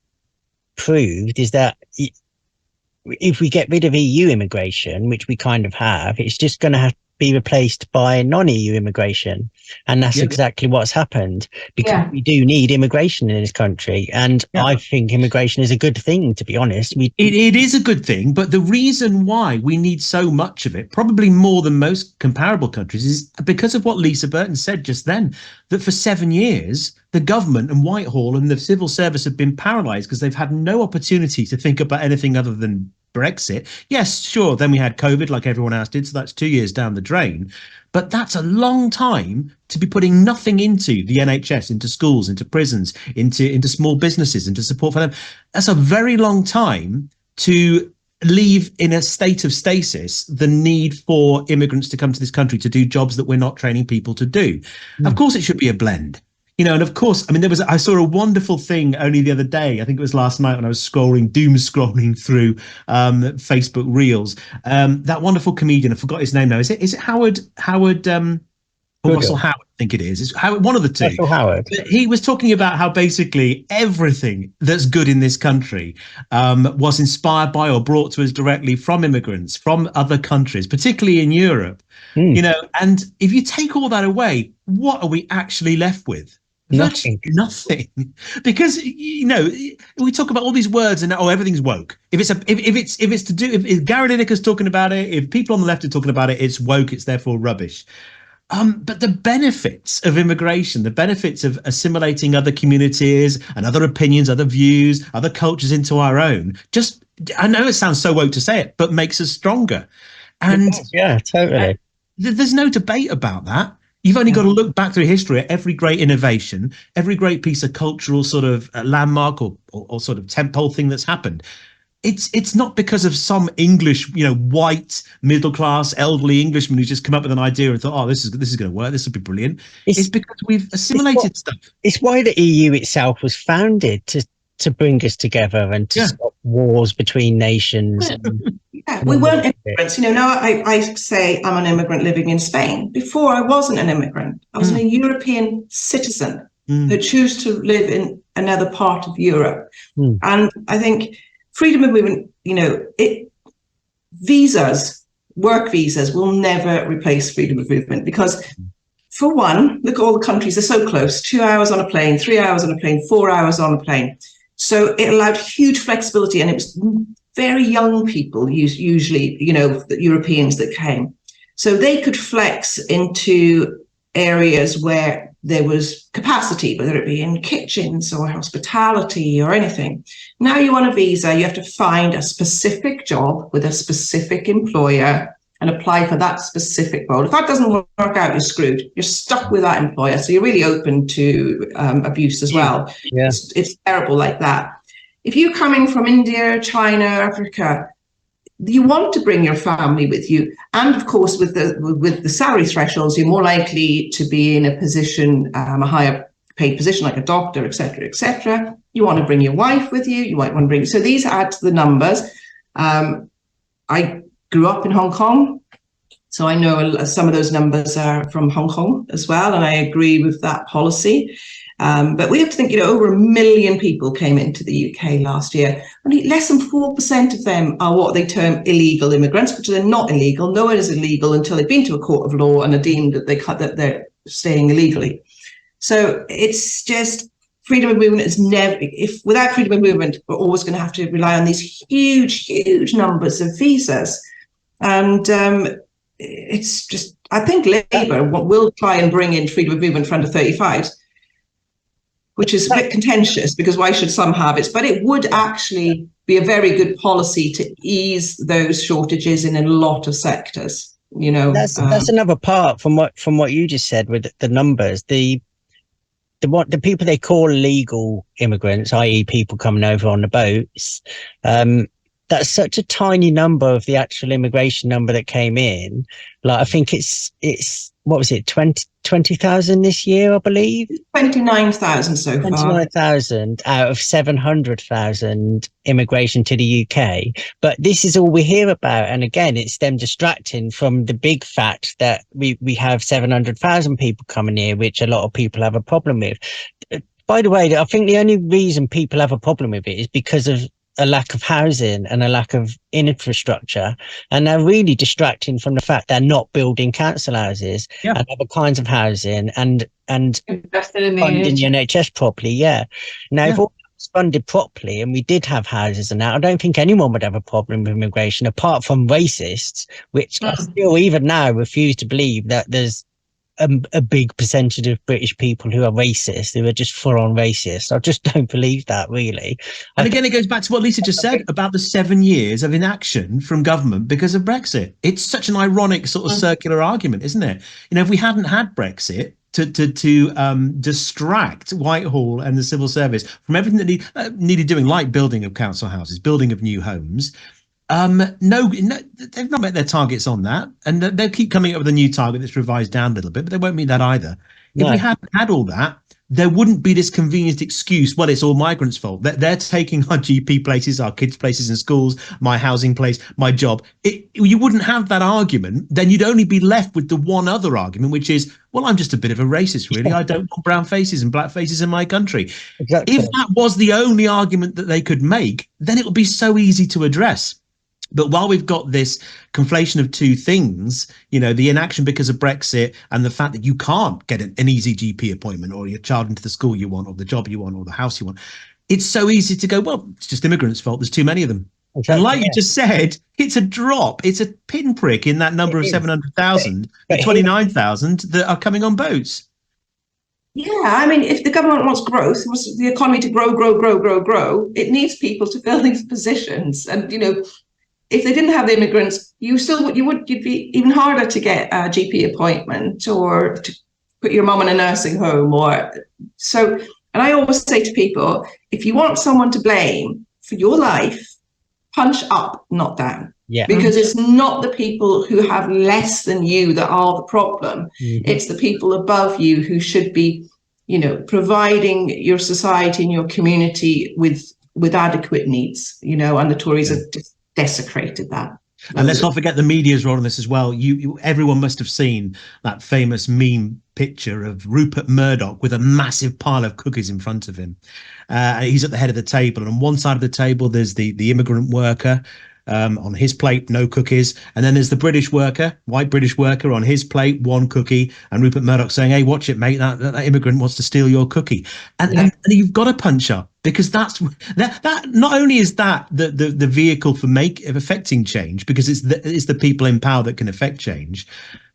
proved is that if we get rid of EU immigration, which we kind of have, it's just going to have to be replaced by non-EU immigration. And that's exactly what's happened, because we do need immigration in this country. And I think immigration is a good thing, to be honest. It is a good thing, but the reason why we need so much of it, probably more than most comparable countries, is because of what Lisa Burton said just then, that for 7 years, the government and Whitehall and the civil service have been paralysed because they've had no opportunity to think about anything other than Brexit. Yes, sure. Then we had COVID like everyone else did. So that's 2 years down the drain. But that's a long time to be putting nothing into the NHS, into schools, into prisons, into small businesses, into support for them. That's a very long time to leave in a state of stasis the need for immigrants to come to this country to do jobs that we're not training people to do. Of course, it should be a blend. And of course, I mean, I saw a wonderful thing only the other day. I think it was last night when I was doom scrolling through Facebook Reels. That wonderful comedian, I forgot his name now. Is it Howard? Or Russell Howard, I think it is. It's Howard, one of the two. Russell Howard. He was talking about how basically everything that's good in this country was inspired by or brought to us directly from immigrants from other countries, particularly in Europe. And if you take all that away, what are we actually left with? Nothing. Nothing. Because, you know, we talk about all these words and everything's woke. If Gary Lineker's talking about it, if people on the left are talking about it, it's woke, it's therefore rubbish. But the benefits of immigration, the benefits of assimilating other communities and other opinions, other views, other cultures into our own, just, I know it sounds so woke to say it, but makes us stronger. And yeah, totally. There's no debate about that. You've only got to look back through history at every great innovation, every great piece of cultural sort of landmark or sort of tentpole thing that's happened. It's not because of some English, you know, white, middle class, elderly Englishman who's just come up with an idea and thought, oh, this is going to work. This will be brilliant. It's because we've assimilated stuff. It's why the EU itself was founded to bring us together and to stop wars between nations. Yeah, we weren't immigrants. You know, now I say I'm an immigrant living in Spain. Before, I wasn't an immigrant. I was a European citizen who chose to live in another part of Europe. And I think freedom of movement, you know, work visas will never replace freedom of movement because, for one, look at all the countries, they're so close. 2 hours on a plane, 3 hours on a plane, 4 hours on a plane. So it allowed huge flexibility, and it was very young people, usually, you know, the Europeans that came. So they could flex into areas where there was capacity, whether it be in kitchens or hospitality or anything. Now you want a visa, you have to find a specific job with a specific employer and apply for that specific role. If that doesn't work out, you're screwed. You're stuck with that employer. So you're really open to abuse as well. Yeah. It's terrible like that. If you're coming from India, China, Africa, you want to bring your family with you. And of course, with the salary thresholds, you're more likely to be in a position, a higher paid position, like a doctor, et cetera, et cetera. You want to bring your wife with you. You might want to bring, so these add to the numbers. I grew up in Hong Kong, so I know some of those numbers are from Hong Kong as well, and I agree with that policy. But we have to think, you know, over 1 million people came into the UK last year. Only less than 4% of them are what they term illegal immigrants, which are not illegal. No one is illegal until they've been to a court of law and are deemed that they're staying illegally. So it's just, freedom of movement is never, without freedom of movement, we're always going to have to rely on these huge numbers of visas. And it's just, I think Labour will try and bring in freedom of movement for under 35s, which is a bit contentious because why should some have it? But it would actually be a very good policy to ease those shortages in a lot of sectors. You know, that's another part from what you just said with the numbers. The people they call illegal immigrants, i.e., people coming over on the boats. That's such a tiny number of the actual immigration number that came in. Like, I think it's what was it, 20,000 this year, I believe? 29,000 so far. 29,000 out of 700,000 immigration to the UK. But this is all we hear about. And again, it's them distracting from the big fact that we have 700,000 people coming here, which a lot of people have a problem with. By the way, I think the only reason people have a problem with it is because of a lack of housing and a lack of infrastructure, and they're really distracting from the fact they're not building council houses and other kinds of housing and investing in funding the NHS properly. Now, if all was funded properly and we did have houses and that, I don't think anyone would have a problem with immigration, apart from racists, which I still even now refuse to believe that there's a big percentage of British people who are racist, who are just full-on racist. I just don't believe that, really. And again, it goes back to what Lisa just said about the 7 years of inaction from government because of Brexit. It's such an ironic sort of circular argument, isn't it? You know, if we hadn't had Brexit to distract Whitehall and the civil service from everything that needed doing, like building of council houses, building of new homes, no, they've not met their targets on that, and they'll keep coming up with a new target that's revised down a little bit, but they won't meet that either. If we hadn't had all that, there wouldn't be this convenient excuse, well, it's all migrants' fault. They're taking our GP places, our kids' places in schools, my housing place, my job. You wouldn't have that argument. Then you'd only be left with the one other argument, which is, well, I'm just a bit of a racist, really. I don't want brown faces and black faces in my country. Exactly. If that was the only argument that they could make, then it would be so easy to address. But while we've got this conflation of two things, you know, the inaction because of Brexit and the fact that you can't get an easy GP appointment or your child into the school you want or the job you want or the house you want, it's so easy to go, well, it's just immigrants' fault. There's too many of them. Exactly, and like you just said, it's a drop. It's a pinprick in that number of 700,000, the 29,000 that are coming on boats. Yeah, I mean, if the government wants growth, wants the economy to grow, it needs people to fill these positions. And, you know, if they didn't have the immigrants, you'd be even harder to get a GP appointment or to put your mum in a nursing home and I always say to people, if you want someone to blame for your life, punch up, not down. Yeah. Because it's not the people who have less than you that are the problem. Mm-hmm. It's the people above you who should be, you know, providing your society and your community with adequate needs, you know, and the Tories have just desecrated that. And let's not forget the media's role in this as well. Everyone must have seen that famous meme picture of Rupert Murdoch with a massive pile of cookies in front of him. He's at the head of the table, and on one side of the table there's the immigrant worker. On his plate, no cookies. And then there's the British worker, white British worker, on his plate, one cookie. And Rupert Murdoch saying, hey, watch it, mate, that immigrant wants to steal your cookie. And you've got to punch up, because that not only is that the vehicle for affecting change, because it's the people in power that can affect change,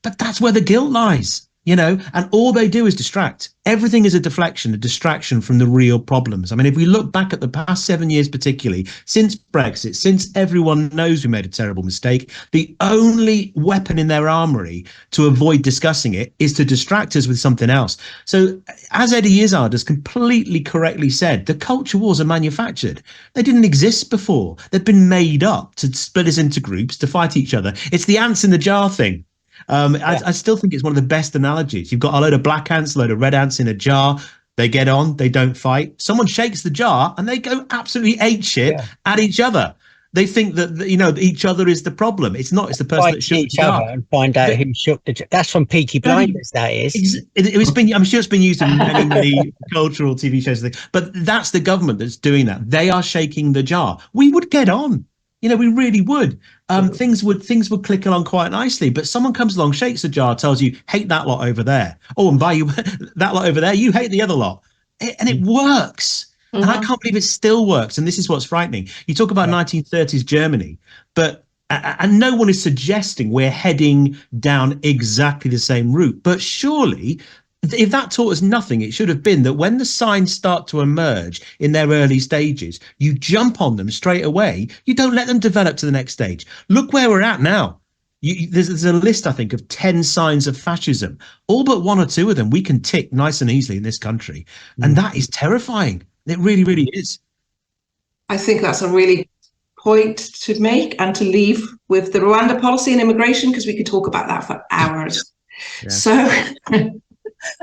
but that's where the guilt lies. You know, and all they do is distract. Everything is a distraction from the real problems. I mean, if we look back at the past 7 years, particularly since Brexit, since everyone knows we made a terrible mistake, the only weapon in their armory to avoid discussing it is to distract us with something else. So as Eddie Izzard has completely correctly said, the culture wars are manufactured. They didn't exist before. They've been made up to split us into groups to fight each other. It's the ants in the jar thing. I still think it's one of the best analogies. You've got a load of black ants, a load of red ants in a jar. They get on, they don't fight. Someone shakes the jar and they go absolutely apeshit at each other. They think that, you know, each other is the problem. It's not. It's the person that shook the jar. And find out who shook the jar. That's from Peaky Blinders. That is. I'm sure it's been used in many cultural TV shows. But that's the government that's doing that. They are shaking the jar. We would get on. You know, we really would. Things would click along quite nicely. But someone comes along, shakes the jar, tells you, hate that lot over there. Oh, and by you, that lot over there, you hate the other lot. And it works. Mm-hmm. And I can't believe it still works. And this is what's frightening. You talk about 1930s Germany, but and no one is suggesting we're heading down exactly the same route. But surely, if that taught us nothing, it should have been that when the signs start to emerge in their early stages, you jump on them straight away. You don't let them develop to the next stage. Look where we're at now. There's a list, I think, of 10 signs of fascism. All but one or two of them we can tick nice and easily in this country. And that is terrifying. It really, really is. I think that's a really point to make, and to leave with the Rwanda policy and immigration, because we could talk about that for hours. Yeah. So...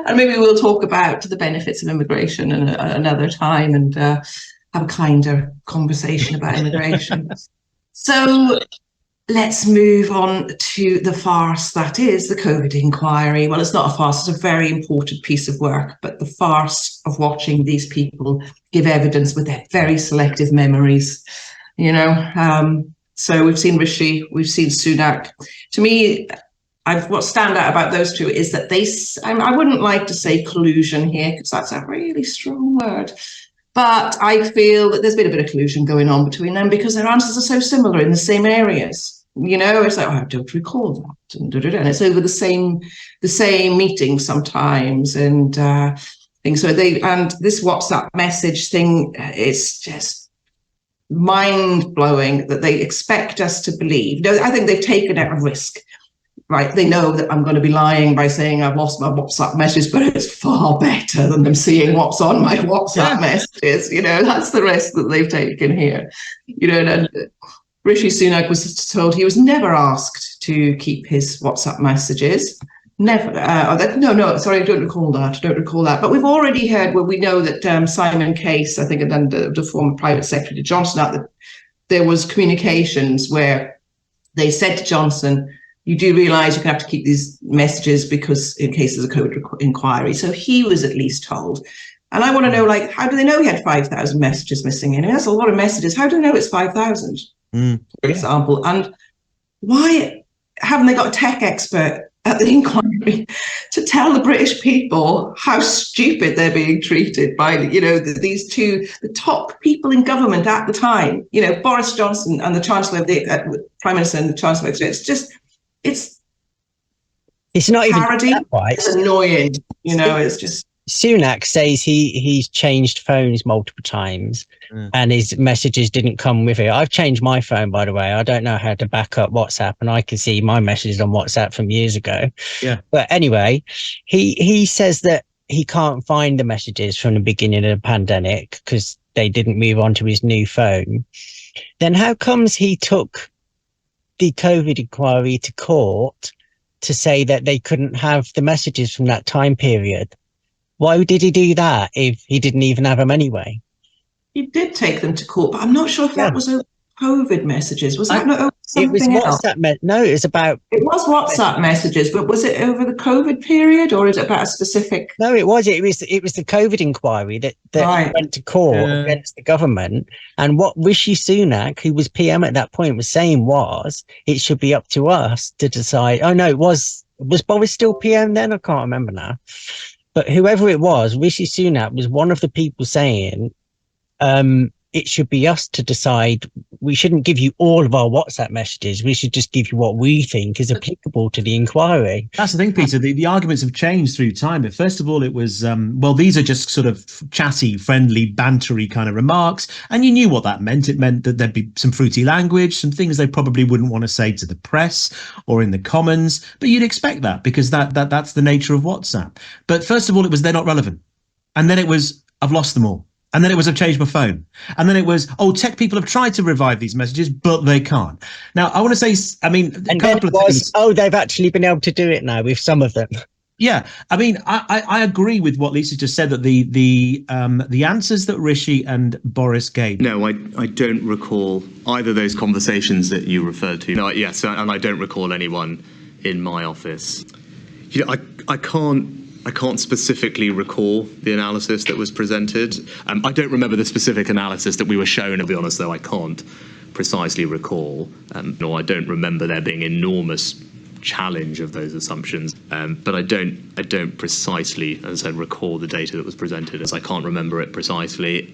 And maybe we'll talk about the benefits of immigration another time, and have a kinder conversation about immigration. So let's move on to the farce that is the COVID inquiry. Well, it's not a farce, it's a very important piece of work, but the farce of watching these people give evidence with their very selective memories, you know. So we've seen Rishi, we've seen Sunak. To me, what stand out about those two is that I wouldn't like to say collusion here, because that's a really strong word, but I feel that there's been a bit of collusion going on between them, because their answers are so similar in the same areas. You know, it's like, oh, I don't recall that, and it's over the same meeting sometimes, and things. So and this WhatsApp message thing, it's just mind-blowing that they expect us to believe. No, I think they've taken out a risk. Right, they know that I'm going to be lying by saying I've lost my WhatsApp message, but it's far better than them seeing what's on my WhatsApp messages. You know, that's the risk that they've taken here. You know, and Rishi Sunak was told he was never asked to keep his WhatsApp messages. Never. Sorry, I don't recall that. But we've already heard, we know that Simon Case, I think, and then the former private secretary to Johnson, that there was communications where they said to Johnson, you do realise you have to keep these messages because in case there's a COVID inquiry. So he was at least told. And I want to know, like, how do they know he had 5,000 messages missing in? I mean, that's a lot of messages. How do they know it's 5,000, for example? And why haven't they got a tech expert at the inquiry to tell the British people how stupid they're being treated by, these two, the top people in government at the time, Boris Johnson and the Chancellor of the Prime Minister and the Chancellor of the it's not parody. even that right. It's annoying, it's just. Sunak says he's changed phones multiple times and his messages didn't come with it. I've changed my phone, by the way. I don't know how to back up WhatsApp, and I can see my messages on WhatsApp from years ago. Yeah. But anyway, he says that he can't find the messages from the beginning of the pandemic because they didn't move on to his new phone. Then how comes he took the COVID inquiry to court to say that they couldn't have the messages from that time period? Why did he do that if he didn't even have them anyway? He did take them to court, but I'm not sure if that was over COVID messages. Was that not over something else? No, it was about... It was WhatsApp messages, but was it over the COVID period, or is it about a specific... No, it was the COVID inquiry that went to court against the government. And what Rishi Sunak, who was PM at that point, was saying was, it should be up to us to decide... Oh, no, was Boris still PM then? I can't remember now. But whoever it was, Rishi Sunak was one of the people saying it should be us to decide. We shouldn't give you all of our WhatsApp messages. We should just give you what we think is applicable to the inquiry. That's the thing, Peter. The arguments have changed through time. But first of all, it was, these are just sort of chatty, friendly, bantery kind of remarks. And you knew what that meant. It meant that there'd be some fruity language, some things they probably wouldn't want to say to the press or in the Commons. But you'd expect that because that's the nature of WhatsApp. But first of all, it was they're not relevant. And then it was, I've lost them all. And then it was, I've changed my phone. And then it was, tech people have tried to revive these messages, but they can't. Now, I want to say, and then it was, they've actually been able to do it now with some of them. Yeah, I agree with what Lisa just said, that the answers that Rishi and Boris gave. No, I don't recall either of those conversations that you referred to. No, yes, and I don't recall anyone in my office. I can't specifically recall the analysis that was presented. I don't remember the specific analysis that we were shown. To be honest, though, I can't precisely recall. Nor I don't remember there being enormous challenge of those assumptions. But I don't precisely, as I said, recall the data that was presented, as I can't remember it precisely.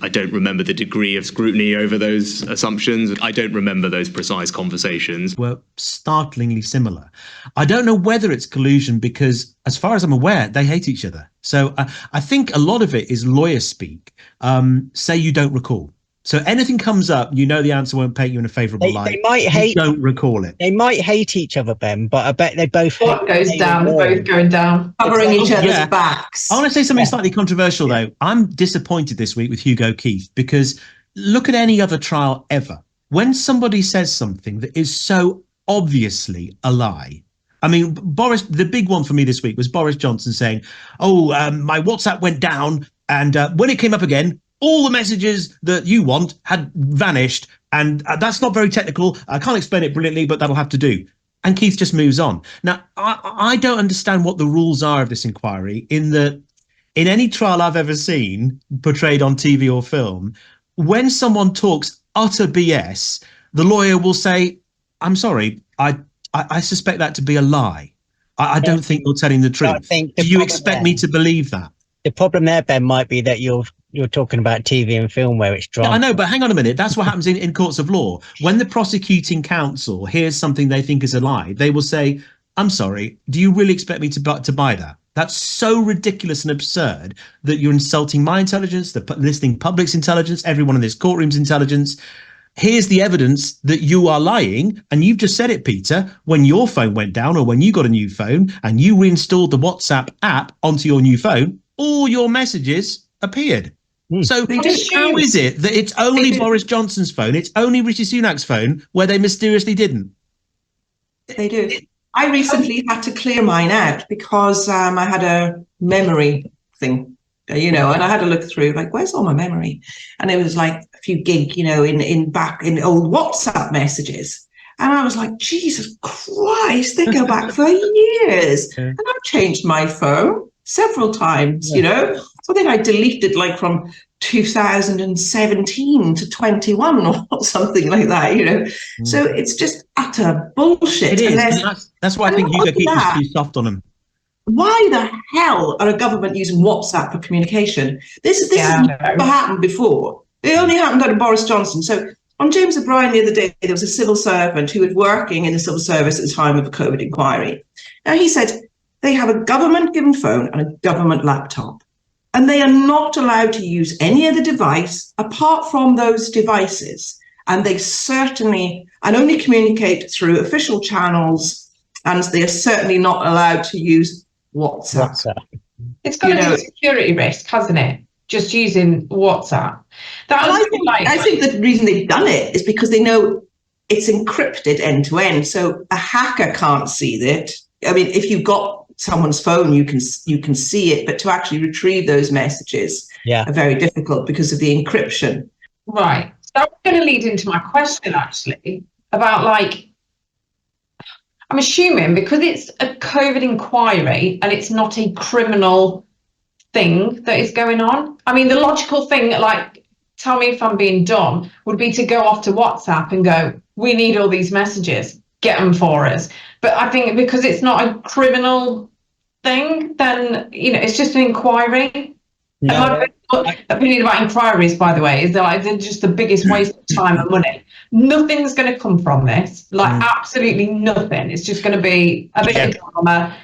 I don't remember the degree of scrutiny over those assumptions. I don't remember those precise conversations. Were startlingly similar. I don't know whether it's collusion because, as far as I'm aware, they hate each other. So I think a lot of it is lawyer speak. Say you don't recall. So anything comes up, the answer won't paint you in a favourable light. They might hate. Don't recall it. They might hate each other, Ben, but I bet they both. What goes down? Both going down, covering each other's backs. I want to say something slightly controversial, though. I'm disappointed this week with Hugo Keith because look at any other trial ever. When somebody says something that is so obviously a lie. I mean, Boris. The big one for me this week was Boris Johnson saying, my WhatsApp went down, and when it came up again, all the messages that you want had vanished, and that's not very technical. I can't explain it brilliantly, but that'll have to do. And Keith just moves on. Now, I don't understand what the rules are of this inquiry in any trial I've ever seen portrayed on TV or film. When someone talks utter BS, the lawyer will say, I'm sorry, I suspect that to be a lie. I don't think you're telling the truth. Do you expect me to believe that? The problem there, Ben, might be that you're talking about TV and film where it's drama. Yeah, I know, but hang on a minute. That's what happens in courts of law. When the prosecuting counsel hears something they think is a lie, they will say, I'm sorry, do you really expect me to buy that? That's so ridiculous and absurd that you're insulting my intelligence, the listening public's intelligence, everyone in this courtroom's intelligence. Here's the evidence that you are lying. And you've just said it, Peter, when your phone went down or when you got a new phone and you reinstalled the WhatsApp app onto your new phone, all your messages appeared. So how is it that it's only Boris Johnson's phone, it's only Rishi Sunak's phone where they mysteriously didn't? They do. I recently had to clear mine out because I had a memory thing, and I had to look through, like, where's all my memory? And it was like a few gig, in old WhatsApp messages. And I was like, Jesus Christ, they go back for years. And I've changed my phone several times, So I think I deleted like from 2017 to 21 or something like that, you know. So it's just utter bullshit. It is. And That's why I think you keep us too soft on them. why the hell are a government using WhatsApp for communication? This has never happened before. It only happened under Boris Johnson. So on James O'Brien the other day, there was a civil servant who was working in the civil service at the time of the COVID inquiry. Now he said they have a government-given phone and a government laptop, and they are not allowed to use any other device apart from those devices. And they certainly, and only communicate through official channels, and they are certainly not allowed to use WhatsApp. It's got to be a security risk, hasn't it? Just using WhatsApp. I think the reason they've done it is because they know it's encrypted end to end, so a hacker can't see it. I mean, if you've got someone's phone, you can see it, but to actually retrieve those messages are very difficult because of the encryption. Right. So that's going to lead into my question actually about, like, I'm assuming because it's a COVID inquiry and it's not a criminal thing that is going on. I mean, the logical thing, like, tell me if I'm being dumb, would be to go off to WhatsApp and go, we need all these messages, get them for us. But I think because it's not a criminal thing, then, you know, it's just an inquiry. No. My opinion about inquiries, by the way, is that they're just the biggest waste of time and money. Nothing's going to come from this, like absolutely nothing. It's just going to be a bit of drama.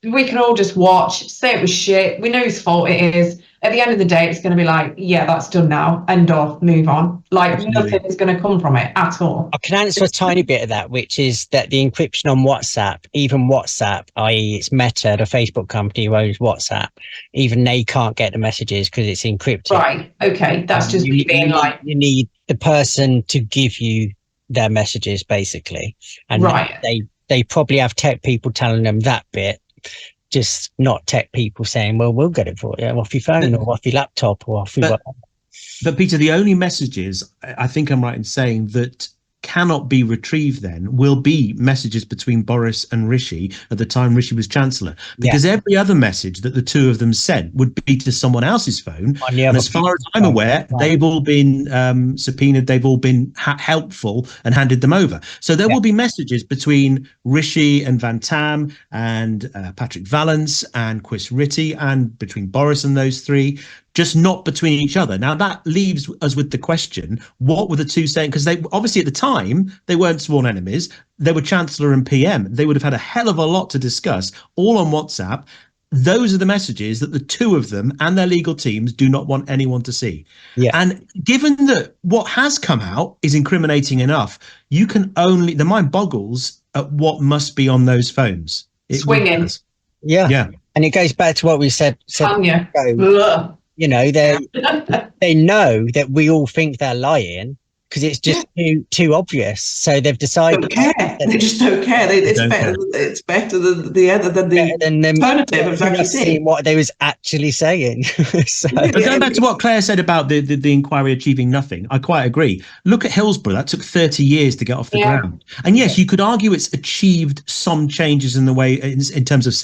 We can all just watch, say it was shit. We know whose fault it is. At the end of the day, it's going to be like, yeah, that's done now. End of, move on. Like, nothing is going to come from it at all. I can answer a tiny bit of that, which is that the encryption on WhatsApp, even WhatsApp, i.e. it's Meta, the Facebook company who owns WhatsApp, even they can't get the messages because it's encrypted. Right, okay, that's just you need the person to give you their messages, basically. And they probably have tech people telling them that bit, just not tech people saying, well, we'll get it for you off your phone or off your laptop or off your whatever. But Peter, the only messages, I think I'm right in saying, that cannot be retrieved then will be messages between Boris and Rishi at the time Rishi was Chancellor, because every other message that the two of them sent would be to someone else's phone. And as far as I'm aware, they've all been subpoenaed, they've all been helpful and handed them over. So there will be messages between Rishi and Van Tam and Patrick Vallance and Chris Ritty, and between Boris and those three, just not between each other. Now that leaves us with the question, what were the two saying? Because they obviously at the time, they weren't sworn enemies. They were Chancellor and PM. They would have had a hell of a lot to discuss, all on WhatsApp. Those are the messages that the two of them and their legal teams do not want anyone to see. And given that what has come out is incriminating enough, you can only, the mind boggles at what must be on those phones. Swinging. And it goes back to what we said you know, they know that we all think they're lying because it's just too obvious. So they've decided. They just don't care. It's better than the alternative of actually seeing what they was actually saying. But going back to what Claire said about the inquiry achieving nothing, I quite agree. Look at Hillsborough. That took 30 years to get off the ground. And yes, you could argue it's achieved some changes in the way in terms of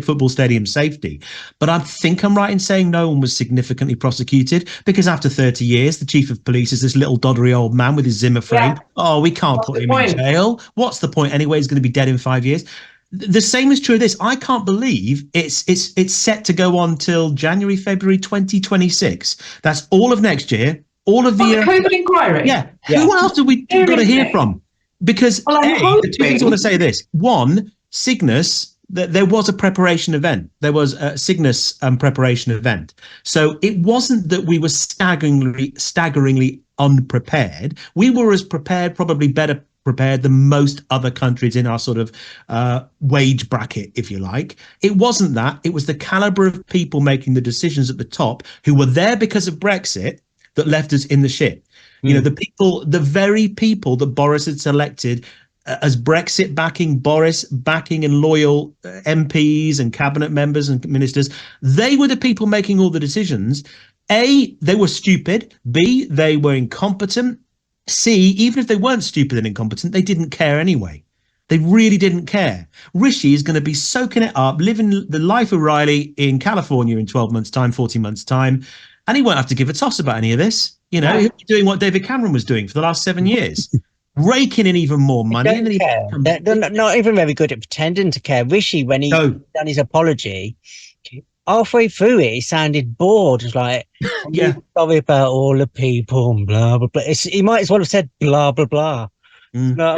football stadium safety. But I think I'm right in saying no one was significantly prosecuted, because after 30 years, the chief of police is this little doddery old man with his Zimmer frame. Oh, we can't put him in jail. What's the point anyway? He's going to be dead in 5 years. The same is true of this. I can't believe it's set to go on till January, February 2026. That's all of next year. All of the COVID inquiry. Who else have we got to hear from? Because the two things I want to say this. One, Cygnus. There was a preparation event. There was a Cygnus preparation event. So it wasn't that we were staggeringly unprepared. We were as prepared, probably better prepared than most other countries in our sort of wage bracket, if you like. It wasn't that. It was the caliber of people making the decisions at the top who were there because of Brexit that left us in the shit. You know, the very people that Boris had selected as Brexit backing, Boris backing and loyal MPs and cabinet members and ministers, they were the people making all the decisions. A, they were stupid. B, they were incompetent. C, even if they weren't stupid and incompetent, they didn't care anyway. They really didn't care. Rishi is going to be soaking it up, living the life of Riley in California in 12 months' time, 14 months' time, and he won't have to give a toss about any of this. You know, he'll be doing what David Cameron was doing for the last 7 years, raking in even more money. They don't care. They're not even very good at pretending to care. Rishi, when he done his apology, halfway through it, he sounded bored. It was like, sorry about all the people and blah, blah, blah. He might as well have said blah, blah, blah. No,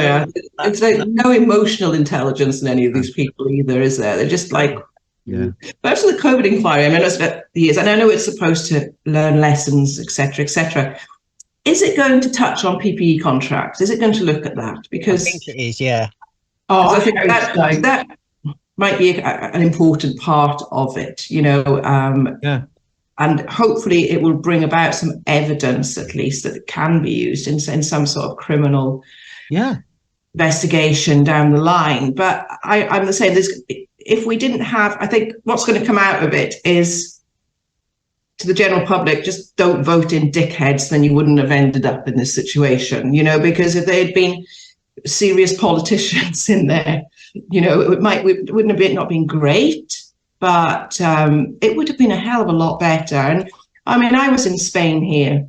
it's like no emotional intelligence in any of these people either, is there? They're just like, most of the COVID inquiry, I mean, it's about years, and I know it's supposed to learn lessons, etc., etc. Is it going to touch on PPE contracts? Is it going to look at that? Because I think it is, yeah. Oh, I think that might be an important part of it, you know. And hopefully it will bring about some evidence, at least, that it can be used in some sort of criminal investigation down the line. But I'm the same. If we didn't have, I think what's going to come out of it is, to the general public, just don't vote in dickheads, then you wouldn't have ended up in this situation, you know, because if they had been serious politicians in there, you know, it wouldn't have been not been great, but it would have been a hell of a lot better. And I mean, I was in Spain here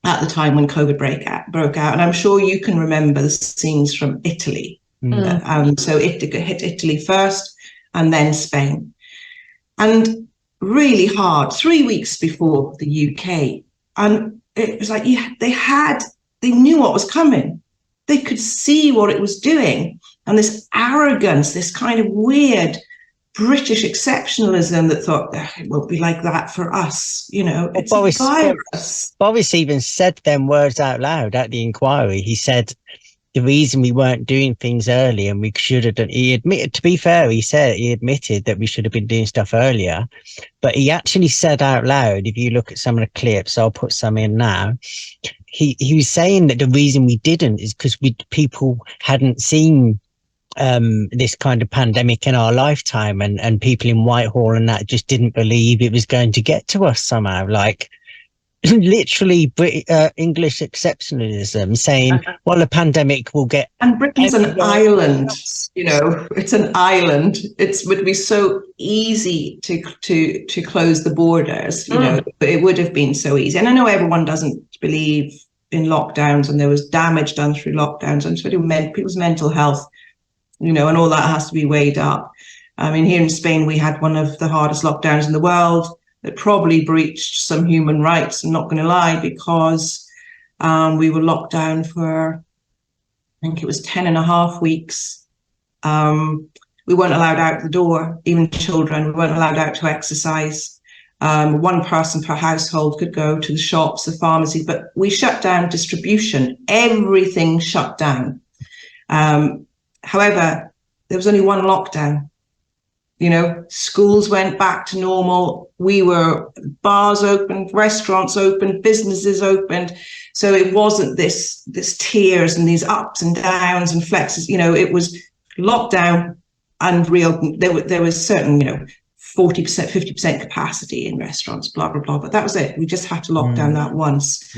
at the time when COVID broke out, and I'm sure you can remember the scenes from Italy. So it hit Italy first, and then Spain, and really hard 3 weeks before the UK. And it was like they knew what was coming. They could see what it was doing, and this arrogance, this kind of weird British exceptionalism that thought it won't be like that for us, you know. It's a virus. Boris even said them words out loud at the inquiry. He said the reason we weren't doing things early and we should have done. He admitted, to be fair, he admitted that we should have been doing stuff earlier, but he actually said out loud, if you look at some of the clips, I'll put some in now. He was saying that the reason we didn't is because people hadn't seen this kind of pandemic in our lifetime, and people in Whitehall and that just didn't believe it was going to get to us somehow. Like literally English exceptionalism, saying, well, the pandemic will get. And Britain's an island, you know, it's an island. It would be so easy to close the borders, you know, it would have been so easy. And I know everyone doesn't believe in lockdowns, and there was damage done through lockdowns, and sort of people's mental health, you know, and all that has to be weighed up. I mean, here in Spain, we had one of the hardest lockdowns in the world that probably breached some human rights, I'm not going to lie, because we were locked down for, I think it was 10.5 weeks. We weren't allowed out the door, even children. We weren't allowed out to exercise. One person per household could go to the shops, the pharmacies, but we shut down distribution. Everything shut down. However, there was only one lockdown. You know, schools went back to normal. Bars opened, restaurants opened, businesses opened. So it wasn't this tiers and these ups and downs and flexes. You know, it was lockdown and reopen. There was certain, you know, 40%, 50% capacity in restaurants, blah, blah, blah. But that was it. We just had to lock down that once.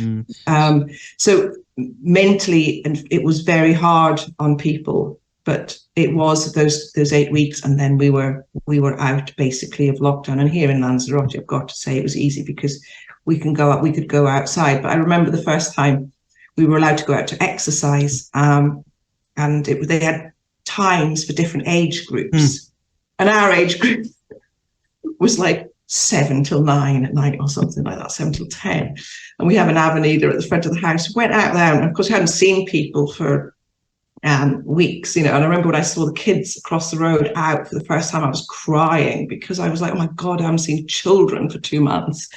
So mentally, and it was very hard on people. But it was those 8 weeks, and then we were out basically of lockdown. And here in Lanzarote, I've got to say, it was easy because we could go outside. But I remember the first time we were allowed to go out to exercise, and they had times for different age groups, and our age group was like 7 till 9 at night or something like that, 7 till 10. And we have an avenida at the front of the house. We went out there, and of course, we hadn't seen people for weeks, you know. And I remember when I saw the kids across the road out for the first time, I was crying because I was like, oh my God, I haven't seen children for 2 months.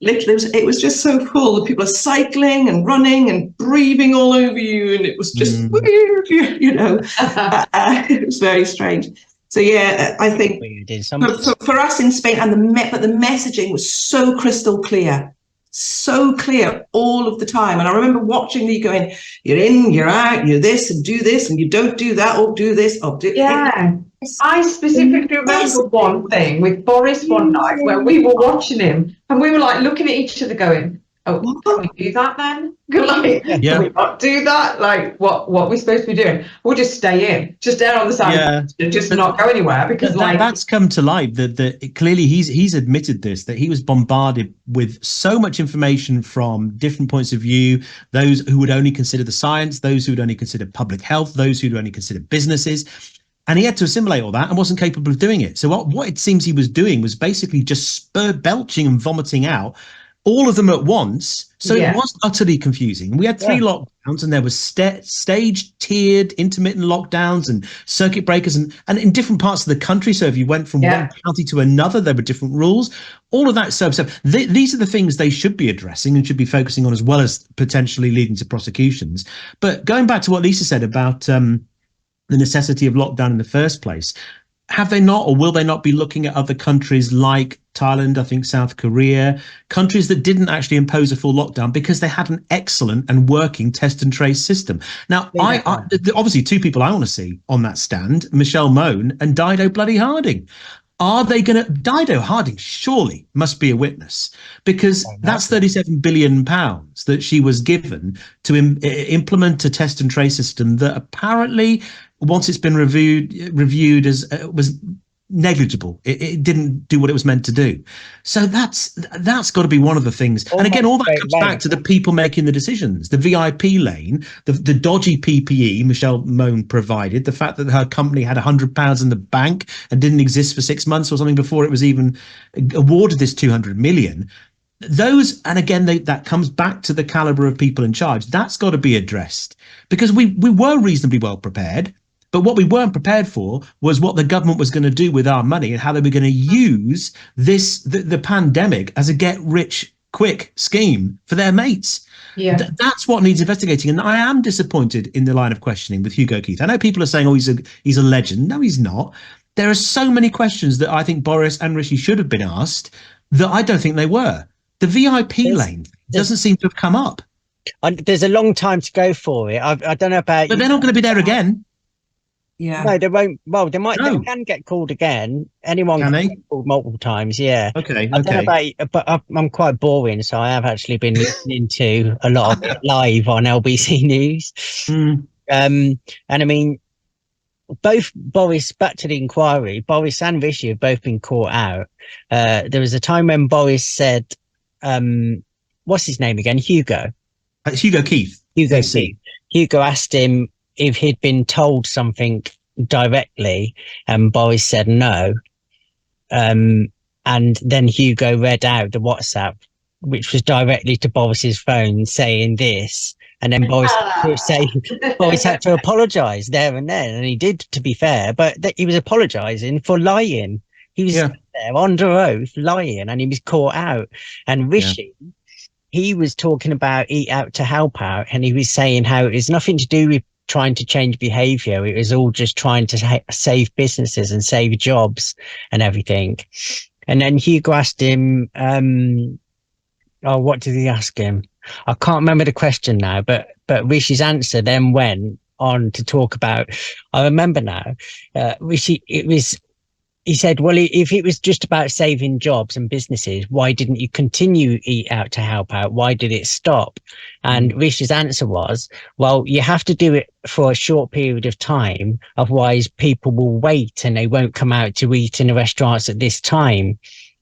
Literally, it was just so cool. The people are cycling and running and breathing all over you, and it was just weird, you know. It was very strange. So yeah, I think for us in Spain, and but the messaging was so crystal clear. So clear all of the time. And I remember watching you going, you're in, you're out, you're this, and do this, and you don't do that, or do this, or do I specifically remember one thing with Boris one night where we were watching him, and we were like looking at each other going, Oh, can we do that then? Like, Yeah. can we not do that? Like, what are we supposed to be doing? We'll just stay in, just err on the side of just not go anywhere, because that's come to light that clearly he's admitted this, that he was bombarded with so much information from different points of view, those who would only consider the science, those who would only consider public health, those who would only consider businesses. And he had to assimilate all that and wasn't capable of doing it. So what it seems he was doing was basically just belching and vomiting out all of them at once. So it was utterly confusing. We had 3 lockdowns, and there was staged, tiered, intermittent lockdowns and circuit breakers, and in different parts of the country. So if you went from one county to another, there were different rules. All of that stuff. So these are the things they should be addressing and should be focusing on, as well as potentially leading to prosecutions. But going back to what Lisa said about the necessity of lockdown in the first place, have they not, or will they not be looking at other countries like Thailand, I think South Korea, countries that didn't actually impose a full lockdown because they had an excellent and working test and trace system? Now, I obviously 2 people I want to see on that stand, Michelle Mone and Dido bloody Harding. Are they going to... Dido Harding surely must be a witness, because that's £37 billion that she was given to implement a test and trace system that apparently, once it's been reviewed as was negligible. It didn't do what it was meant to do. So that's got to be one of the things. And again, all that comes back to the people making the decisions. The VIP lane, the dodgy PPE Michelle Mone provided, the fact that her company had £100 in the bank and didn't exist for 6 months or something before it was even awarded this 200 million. Those, and again, that comes back to the caliber of people in charge. That's got to be addressed, because we were reasonably well prepared. But what we weren't prepared for was what the government was going to do with our money and how they were going to use the pandemic as a get-rich-quick scheme for their mates. Yeah, that's what needs investigating. And I am disappointed in the line of questioning with Hugo Keith. I know people are saying, "Oh, he's a legend." No, he's not. There are so many questions that I think Boris and Rishi should have been asked that I don't think they were. The VIP lane doesn't seem to have come up. There's a long time to go for it. I don't know about. But they're not going to be there again. Yeah. No, they won't. Well, they might. No. They can get called again. Anyone can get called multiple times. Yeah. Okay. I don't know about, but I'm quite boring, so I have actually been listening to a lot of it live on LBC News. And I mean, both Boris, back to the inquiry, Boris and Rishi have both been caught out. There was a time when Boris said, "What's his name again?" Hugo. It's Hugo Keith. Hugo Keith. Hugo asked him if he'd been told something directly, and Boris said no. And then Hugo read out the WhatsApp, which was directly to Boris's phone, saying this. And then Boris had to apologise there and then, and he did, to be fair. But he was apologising for lying. He was there under oath lying, and he was caught out. And Rishi, he was talking about Eat Out to Help Out, and he was saying how it's nothing to do with trying to change behavior. It was all just trying to save businesses and save jobs and everything. And then Hugo asked him, what did he ask him? I can't remember the question now, but Rishi's answer then went on to talk about, I remember now, Rishi, he said, well, if it was just about saving jobs and businesses, why didn't you continue Eat Out to Help Out? Why did it stop? And Rishi's answer was, well, you have to do it for a short period of time. Otherwise, people will wait and they won't come out to eat in the restaurants at this time.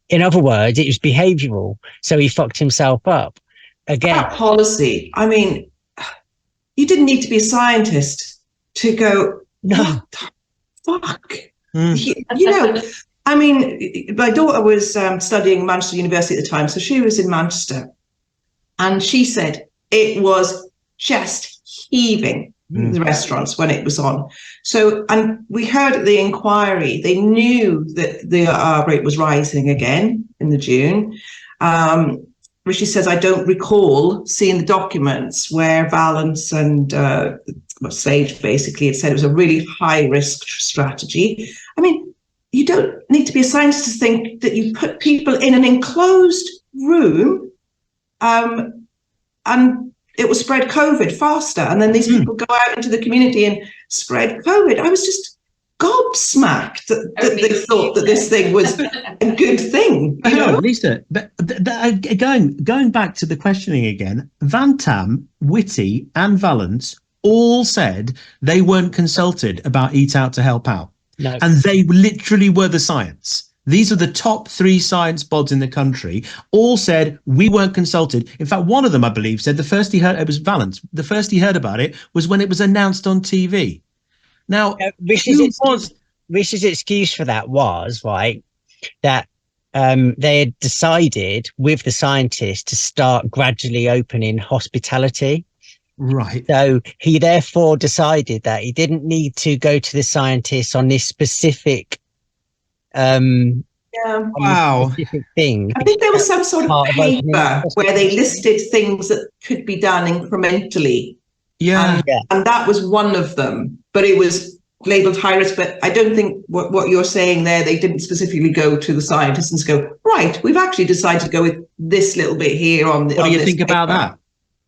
In other words, it was behavioural. So he fucked himself up. Again, that policy. I mean, you didn't need to be a scientist to go, what the fuck? You know, I mean, my daughter was studying Manchester University at the time, so she was in Manchester, and she said it was just heaving, the restaurants, when it was on. So, and we heard at the inquiry, they knew that the rate was rising again in the June. Rishi says, I don't recall seeing the documents where Valence and Sage basically had said it was a really high risk strategy. I mean, you don't need to be a scientist to think that you put people in an enclosed room and it will spread COVID faster. And then these people go out into the community and spread COVID. I was just gobsmacked that they thought that this thing was a good thing. You know? Lisa, but going back to the questioning again, Van Tam, Whitty, and Valence all said they weren't consulted about Eat Out to Help Out. No. And they literally were the science. These are the top 3 science bods in the country, all said we weren't consulted. In fact, one of them, I believe, said the first he heard, it was Valence, the first he heard about it was when it was announced on TV. Now, Rishi's excuse for that was, right, that they had decided with the scientists to start gradually opening hospitality. Right. So he therefore decided that he didn't need to go to the scientists on this specific specific thing. I think there was some sort of paper where they listed things that could be done incrementally. Yeah. And that was one of them, but it was labeled high risk. But I don't think what you're saying there, they didn't specifically go to the scientists and go, right, we've actually decided to go with this little bit here on the. What do you think about that?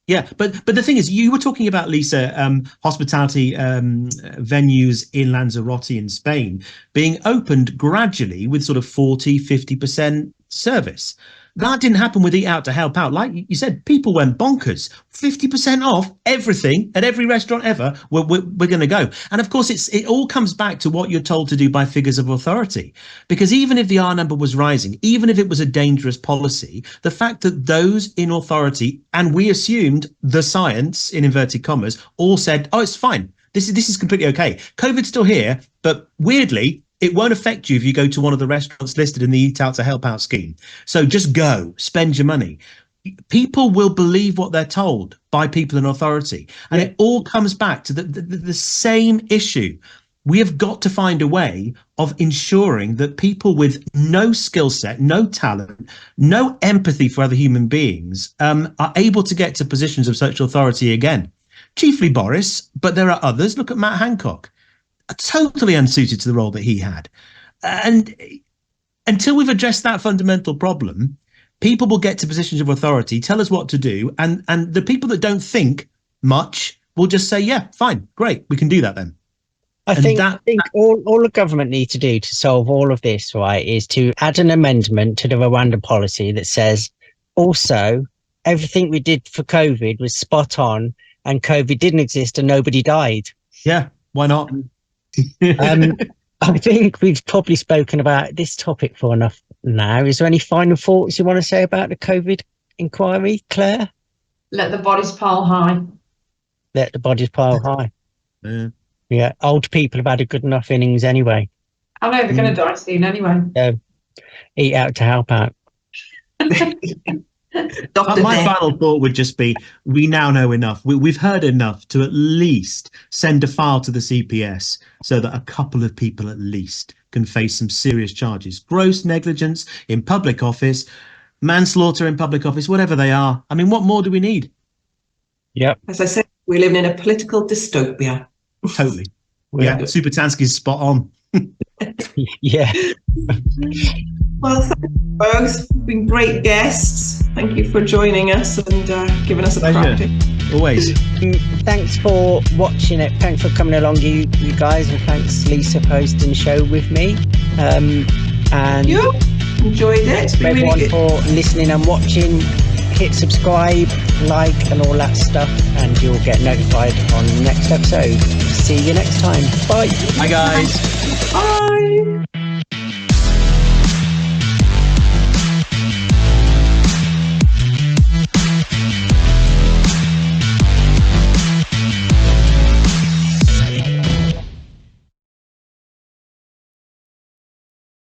Yeah, but the thing is, you were talking about, Lisa, hospitality venues in Lanzarote in Spain being opened gradually with sort of 40-50% service. That didn't happen with Eat Out to Help Out. Like you said, people went bonkers. 50% off everything at every restaurant ever. We're going to go. And of course, it all comes back to what you're told to do by figures of authority. Because even if the R number was rising, even if it was a dangerous policy, the fact that those in authority, and we assumed the science, in inverted commas, all said, oh, it's fine. This is completely okay. COVID's still here, but weirdly, it won't affect you if you go to one of the restaurants listed in the Eat Out to Help Out scheme. So just go, spend your money. People will believe what they're told by people in authority. And it all comes back to the same issue. We have got to find a way of ensuring that people with no skill set, no talent, no empathy for other human beings are able to get to positions of such authority again. Chiefly Boris, but there are others. Look at Matt Hancock. Totally unsuited to the role that he had. And until we've addressed that fundamental problem, people will get to positions of authority, tell us what to do, and the people that don't think much will just say, yeah, fine, great, we can do that then. I think all the government need to do to solve all of this, right, is to add an amendment to the Rwanda policy that says also everything we did for COVID was spot on and COVID didn't exist and nobody died. Yeah, why not? I think we've probably spoken about this topic for enough now. Is there any final thoughts you want to say about the COVID inquiry, Claire? Let the bodies pile high. Let the bodies pile high. Yeah, old people have had a good enough innings anyway. I know they're going to die soon anyway. Eat Out to Help Out. My final thought would just be, we now know enough. We've heard enough to at least send a file to the CPS so that a couple of people at least can face some serious charges. Gross negligence in public office, manslaughter in public office, whatever they are. I mean, what more do we need? Yep. As I said, we're living in a political dystopia. Totally. Yeah, Supertansky's spot on. Yeah. Well, thank you both. You've been great guests. Thank you for joining us and giving us a practice. Always. Thanks for watching it. Thanks for coming along, you guys, and thanks Lisa for hosting the show with me. And you enjoyed it. Thanks to everyone for listening and watching. Hit subscribe, like, and all that stuff, and you'll get notified on the next episode. See you next time. Bye. Bye, guys. Bye.